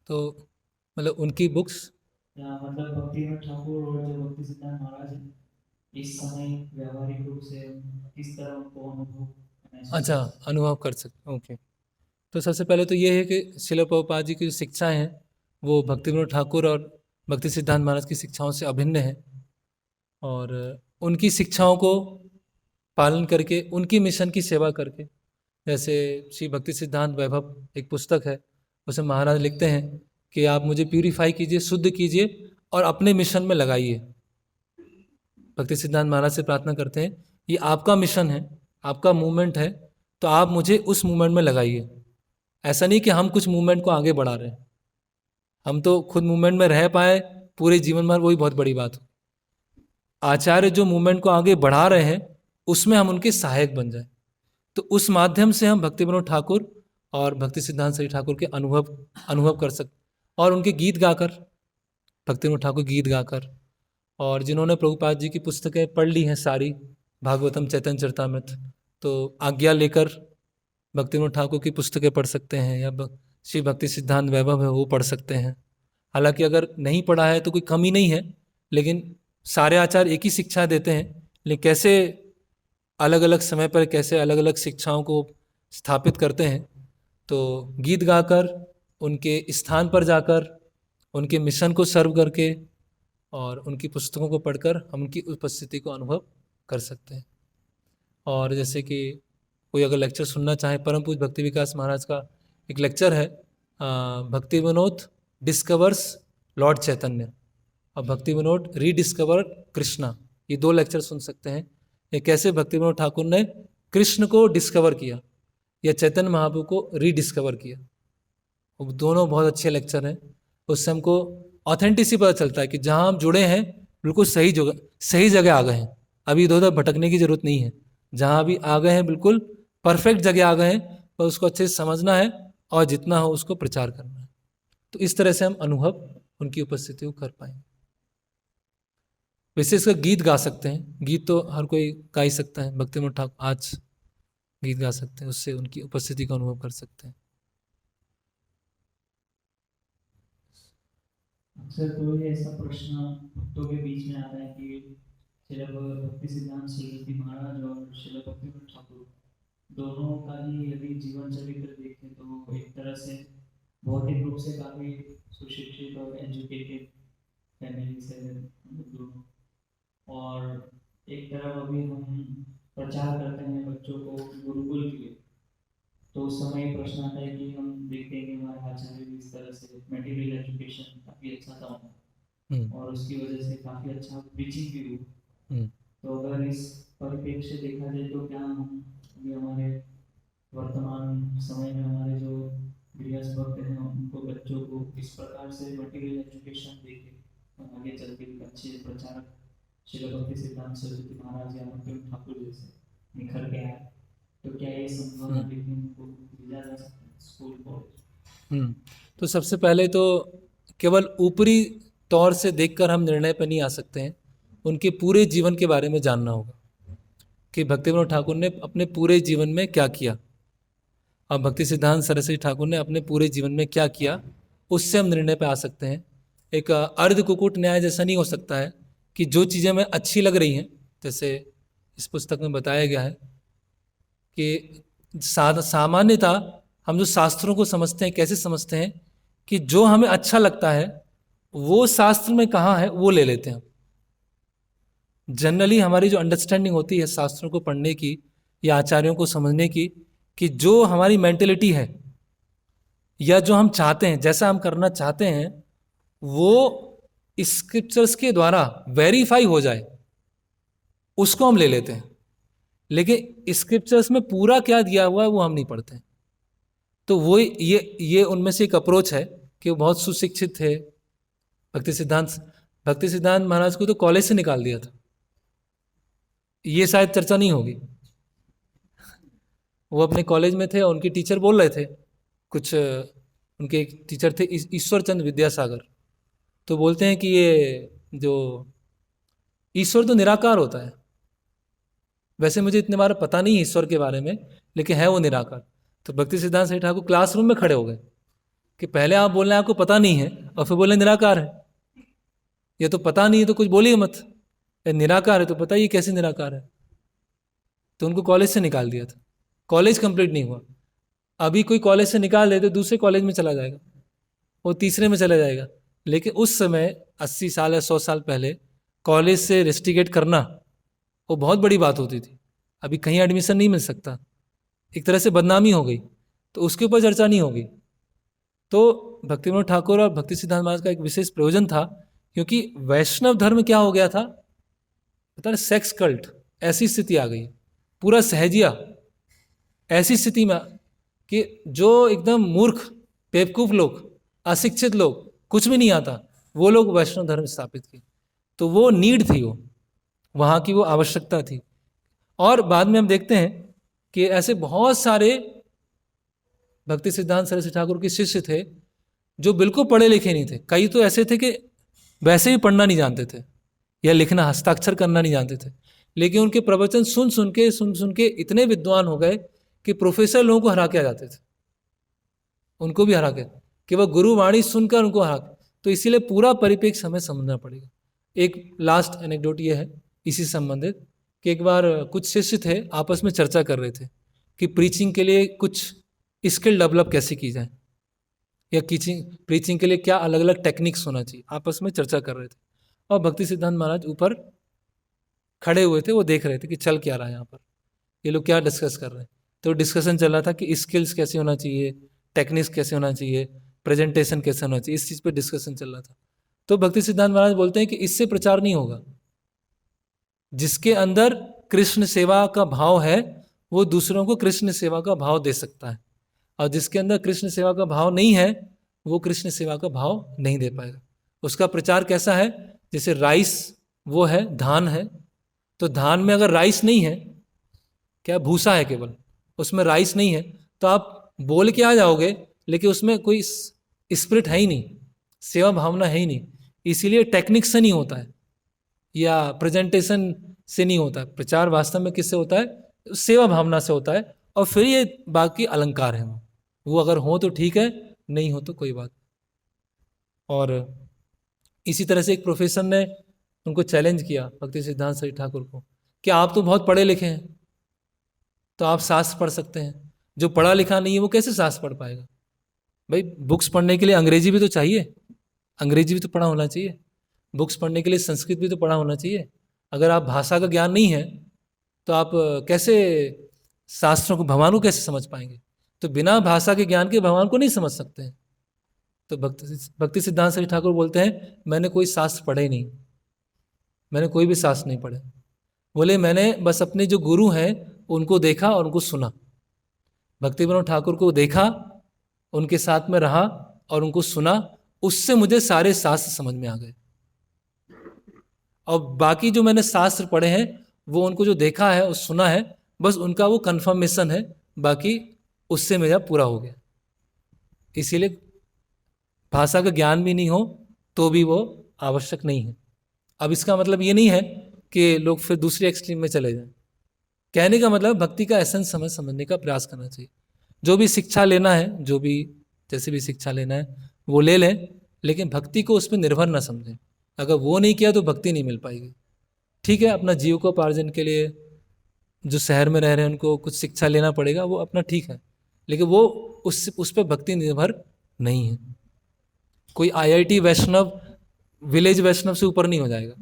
तो मतलब उनकी बुक्स, या मतलब भक्तिनाथ ठाकुर और जो भक्ति सिद्धांत महाराज हैं, इस समय व्यावहारिक रूप से किस तरह उनको अनुभव महसूस अच्छा, कर अनुभव कर सकते, ओके। तो सबसे पहले तो ये है कि श्रील प्रभुपाद जी की जो शिक्षाएं हैं वो भक्ति विनोद ठाकुर और भक्ति सिद्धांत महाराज की शिक्षाओं से अभिन्न है, और उनकी शिक्षाओं को पालन करके उनकी मिशन की सेवा करके, जैसे श्री भक्ति सिद्धांत वैभव एक पुस्तक है, उसमें महाराज लिखते हैं कि आप मुझे प्यूरिफाई कीजिए, शुद्ध कीजिए और अपने मिशन में लगाइए। भक्ति सिद्धांत महाराज से प्रार्थना करते हैं, ये आपका मिशन है, आपका मूवमेंट है, तो आप मुझे उस मूवमेंट में लगाइए। ऐसा नहीं कि हम कुछ मूवमेंट को आगे बढ़ा रहे हैं, हम तो खुद मूवमेंट में रह पाए पूरे जीवन भर, वही बहुत बड़ी बात हो। आचार्य जो मूवमेंट को आगे बढ़ा रहे हैं उसमें हम उनके सहायक बन जाए, तो उस माध्यम से हम भक्ति विनोद ठाकुर और भक्ति सिद्धांत श्री ठाकुर के अनुभव कर सकते, और उनके गीत गाकर, भक्ति विनोद ठाकुर गीत गाकर, और जिन्होंने प्रभुपाद जी की पुस्तकें पढ़ ली हैं सारी, भागवतम, चैतन्य चरितामृत, तो आज्ञा लेकर भक्ति विनोद ठाकुर की पुस्तकें पढ़ सकते हैं, या श्री भक्ति सिद्धांत वैभव है वो पढ़ सकते हैं। हालांकि अगर नहीं पढ़ा है तो कोई कमी नहीं है, लेकिन सारे आचार्य एक ही शिक्षा देते हैं, लेकिन कैसे अलग अलग समय पर कैसे अलग अलग शिक्षाओं को स्थापित करते हैं, तो गीत गाकर, उनके स्थान पर जाकर, उनके मिशन को सर्व करके और उनकी पुस्तकों को पढ़कर हम उनकी उपस्थिति को अनुभव कर सकते हैं। और जैसे कि कोई अगर लेक्चर सुनना चाहे, परम पूज्य भक्ति विकास महाराज का एक लेक्चर है, भक्ति विनोद डिस्कवर्स लॉर्ड चैतन्य और भक्ति विनोद रीडिस्कवर कृष्णा, ये 2 लेक्चर सुन सकते हैं। ये कैसे भक्ति विनोद ठाकुर ने कृष्ण को डिस्कवर किया या चैतन्य महाप्रभु को रीडिस्कवर किया, वो दोनों बहुत अच्छे लेक्चर हैं। उससे हमको ऑथेंटिसिटी पता चलता है कि जहाँ हम जुड़े हैं बिल्कुल सही जगह आ गए हैं, अभी इधर उधर भटकने की जरूरत नहीं है। जहाँ भी आ गए हैं बिल्कुल परफेक्ट जगह आ गए हैं, और उसको अच्छे से समझना है और जितना हो उसको प्रचार करना है। तो इस तरह से हम अनुभव उनकी उपस्थिति को कर पाएंगे। विशेषकर गीत गा सकते हैं, गीत तो हर कोई गा ही सकता है, भक्ति विनोद ठाकुर आज गीत गा सकते हैं, उससे उनकी उपस्थिति का अनुभव कर सकते हैं। अक्सर कोई ऐसा प्रश्न भक्तों के बीच में आता है कि श्रील भक्ति सिद्धांत सरस्वती महाराज और श्रील भक्ति विनोद ठाकुर दोनों का ही यदि जीवन चरित्र देखें तो एक तरह से भौतिक रूप से काफी सुशिक्षित और एजुकेटेड फैमिली से दोनों, और एक तरफ अभी हम प्रचार करते हैं बच्चों को गुरुकुल के लिए, तो उस समय प्रश्न आता है कि हम देखते हैं कि हमारे आचार्य भी इस तरह से मटेरियल एजुकेशन काफी अच्छा था उनका, और उसकी वजह से काफी अच्छा प्रीचिंग भी हुआ। तो अगर इस परिप्रेक्ष्य से देखा जाए तो क्या हम ये हमारे वर्तमान समय में हमारे जो गृहस्थ भक्त हैं उनको बच्चों को इस प्रकार से मटेरियल एजुकेशन देके आगे चल के अच्छे प्रचारक श्रील भक्ति सिद्धांत सरस्वती महाराज या भक्ति ठाकुर जैसे निखर के आए, तो क्या ये संभव है लेकिन उनको भेजा जा सकता है स्कूल कॉलेज? तो सबसे पहले तो केवल ऊपरी तौर से देखकर हम निर्णय पर नहीं आ सकते हैं, उनके पूरे जीवन के बारे में जानना होगा कि भक्ति विनोद ठाकुर ने अपने पूरे जीवन में क्या किया और भक्ति सिद्धांत सरस्वती ठाकुर ने अपने पूरे जीवन में क्या किया, उससे हम निर्णय पर आ सकते हैं। एक अर्ध कुकुट न्याय जैसा नहीं हो सकता है कि जो चीज़ें हमें अच्छी लग रही हैं, जैसे इस पुस्तक में बताया गया है कि सामान्यतः हम जो शास्त्रों को समझते हैं, कैसे समझते हैं कि जो हमें अच्छा लगता है वो शास्त्र में कहाँ है वो ले लेते हैं। जनरली हमारी जो अंडरस्टैंडिंग होती है शास्त्रों को पढ़ने की या आचार्यों को समझने की, कि जो हमारी मेंटेलिटी है या जो हम चाहते हैं, जैसा हम करना चाहते हैं, वो स्क्रिप्चर्स के द्वारा वेरीफाई हो जाए, उसको हम ले लेते हैं। लेकिन स्क्रिप्चर्स में पूरा क्या दिया हुआ है वो हम नहीं पढ़ते। तो वो ये उनमें से एक अप्रोच है कि वो बहुत सुशिक्षित थे। भक्ति सिद्धांत महाराज को तो कॉलेज से निकाल दिया था, ये शायद चर्चा नहीं होगी। वो अपने कॉलेज में थे और उनके टीचर बोल रहे थे, कुछ उनके एक टीचर थे ईश्वर चंद्र विद्यासागर, तो बोलते हैं कि ये जो ईश्वर तो निराकार होता है। वैसे मुझे इतने बार पता नहीं है ईश्वर के बारे में, लेकिन है वो निराकार। तो भक्ति सिद्धांत सरस्वती ठाकुर क्लासरूम में खड़े हो गए कि पहले आप बोल रहे हैं आपको पता नहीं है और फिर बोल रहे हैं निराकार है। ये तो पता नहीं है तो कुछ बोलिए मत, ये निराकार है तो पता ही कैसे निराकार है। तो उनको कॉलेज से निकाल दिया था। कॉलेज कंप्लीट नहीं हुआ। अभी कोई कॉलेज से निकाल दे तो दूसरे कॉलेज में चला जाएगा, वो तीसरे में चला जाएगा। लेकिन उस समय 80 साल या 100 साल पहले कॉलेज से रेस्टिकेट करना वो बहुत बड़ी बात होती थी। अभी कहीं एडमिशन नहीं मिल सकता, एक तरह से बदनामी हो गई, तो उसके ऊपर चर्चा नहीं होगी। तो भक्ति विनोद ठाकुर और भक्ति सिद्धांत महाराज का एक विशेष प्रयोजन था, क्योंकि वैष्णव धर्म क्या हो गया था पता है, सेक्स कल्ट ऐसी स्थिति आ गई, पूरा सहजिया ऐसी स्थिति में कि जो एकदम मूर्ख बेवकूफ लोग, अशिक्षित लोग, कुछ भी नहीं आता, वो लोग वैष्णव धर्म स्थापित किए। तो वो नीड थी, वो वहाँ की वो आवश्यकता थी। और बाद में हम देखते हैं कि ऐसे बहुत सारे भक्ति सिद्धांत सरस्वती ठाकुर के शिष्य थे जो बिल्कुल पढ़े लिखे नहीं थे। कई तो ऐसे थे कि वैसे ही पढ़ना नहीं जानते थे या लिखना हस्ताक्षर करना नहीं जानते थे, लेकिन उनके प्रवचन सुन सुन के इतने विद्वान हो गए कि प्रोफेसर लोगों को हरा के आ जाते थे, उनको भी हरा के, कि वह गुरुवाणी सुनकर उनको हरा। तो इसीलिए पूरा परिप्रेक्ष्य हमें समझना पड़ेगा। एक लास्ट एनेक्डोट ये है इसी संबंधित कि एक बार कुछ शिष्य थे, आपस में चर्चा कर रहे थे कि प्रीचिंग के लिए कुछ स्किल डेवलप कैसे की जाए, या प्रीचिंग के लिए क्या अलग अलग टेक्निक्स होना चाहिए। आपस में चर्चा कर रहे थे और भक्ति सिद्धांत महाराज ऊपर खड़े हुए थे, वो देख रहे थे कि चल क्या रहा है यहाँ पर, ये लोग क्या डिस्कस कर रहे हैं। तो डिस्कशन चल रहा था कि स्किल्स कैसे होना चाहिए, टेक्निक्स कैसे होना चाहिए, प्रेजेंटेशन कैसे होना चाहिए, इस चीज़ पे डिस्कशन चल रहा था। तो भक्ति सिद्धांत महाराज बोलते हैं कि इससे प्रचार नहीं होगा। जिसके अंदर कृष्ण सेवा का भाव है वो दूसरों को कृष्ण सेवा का भाव दे सकता है, और जिसके अंदर कृष्ण सेवा का भाव नहीं है वो कृष्ण सेवा का भाव नहीं दे पाएगा। उसका प्रचार कैसा है, जैसे राइस वो है, धान है, तो धान में अगर राइस नहीं है, क्या भूसा है केवल, उसमें राइस नहीं है, तो आप बोल के आ जाओगे लेकिन उसमें कोई स्पिरिट है ही नहीं, सेवा भावना है ही नहीं। इसीलिए टेक्निक से नहीं होता है या प्रेजेंटेशन से नहीं होता है। प्रचार वास्तव में किससे होता है, सेवा भावना से होता है। और फिर ये बाकी अलंकार हैं, वो अगर हो तो ठीक है, नहीं हो तो कोई बात। और इसी तरह से एक प्रोफेसर ने उनको चैलेंज किया भक्ति सिद्धांत सरस्वती ठाकुर को कि आप तो बहुत पढ़े लिखे हैं, तो आप शास्त्र पढ़ सकते हैं, जो पढ़ा लिखा नहीं है वो कैसे शास्त्र पढ़ पाएगा। भाई बुक्स पढ़ने के लिए अंग्रेजी भी तो चाहिए, अंग्रेजी भी तो पढ़ा होना चाहिए, बुक्स पढ़ने के लिए संस्कृत भी तो पढ़ा होना चाहिए। अगर आप भाषा का ज्ञान नहीं है तो आप कैसे शास्त्रों को, भगवान को कैसे समझ पाएंगे। तो बिना भाषा के ज्ञान के भगवान को नहीं समझ सकते हैं। तो भक्ति सिद्धांत सरस्वती ठाकुर बोलते हैं मैंने कोई शास्त्र पढ़े ही नहीं, मैंने कोई भी शास्त्र नहीं पढ़े। बोले मैंने बस अपने जो गुरु हैं उनको देखा और उनको सुना। भक्ति विनोद ठाकुर को देखा, उनके साथ में रहा और उनको सुना, उससे मुझे सारे शास्त्र समझ में आ गए। और बाकी जो मैंने शास्त्र पढ़े हैं वो उनको जो देखा है और सुना है, बस उनका वो कंफर्मेशन है, बाकी उससे मेरा पूरा हो गया। इसीलिए भाषा का ज्ञान भी नहीं हो तो भी वो आवश्यक नहीं है। अब इसका मतलब ये नहीं है कि लोग फिर दूसरे एक्सट्रीम में चले जाएं। कहने का मतलब भक्ति का एसेंस समझने का प्रयास करना चाहिए। जो भी शिक्षा लेना है, जो भी जैसे भी शिक्षा लेना है वो ले लें, लेकिन भक्ति को उस पर निर्भर ना समझें। अगर वो नहीं किया तो भक्ति नहीं मिल पाएगी। ठीक है, अपना जीविकोपार्जन के लिए जो शहर में रह रहे हैं उनको कुछ शिक्षा लेना पड़ेगा, वो अपना ठीक है, लेकिन वो उस पर भक्ति निर्भर नहीं है। कोई IIT वैष्णव विलेज वैष्णव से ऊपर नहीं हो जाएगा,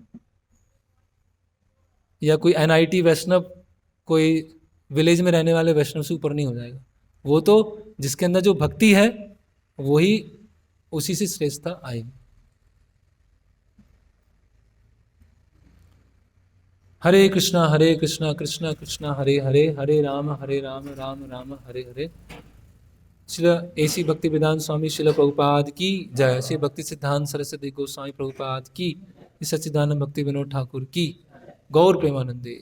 या कोई NIT वैष्णव कोई विलेज में रहने वाले वैष्णव से ऊपर नहीं हो जाएगा। वो तो जिसके अंदर जो भक्ति है वही, उसी से श्रेष्ठता आएगी। हरे कृष्णा कृष्णा कृष्णा हरे हरे, हरे राम राम राम हरे हरे। श्री ऐसी भक्ति वेदांत स्वामी श्रील प्रभुपाद की जय। श्री भक्ति सिद्धांत सरस्वती गोस्वामी प्रभुपाद की, सच्चिदानंद भक्ति विनोद ठाकुर की, गौर प्रेमानंदे।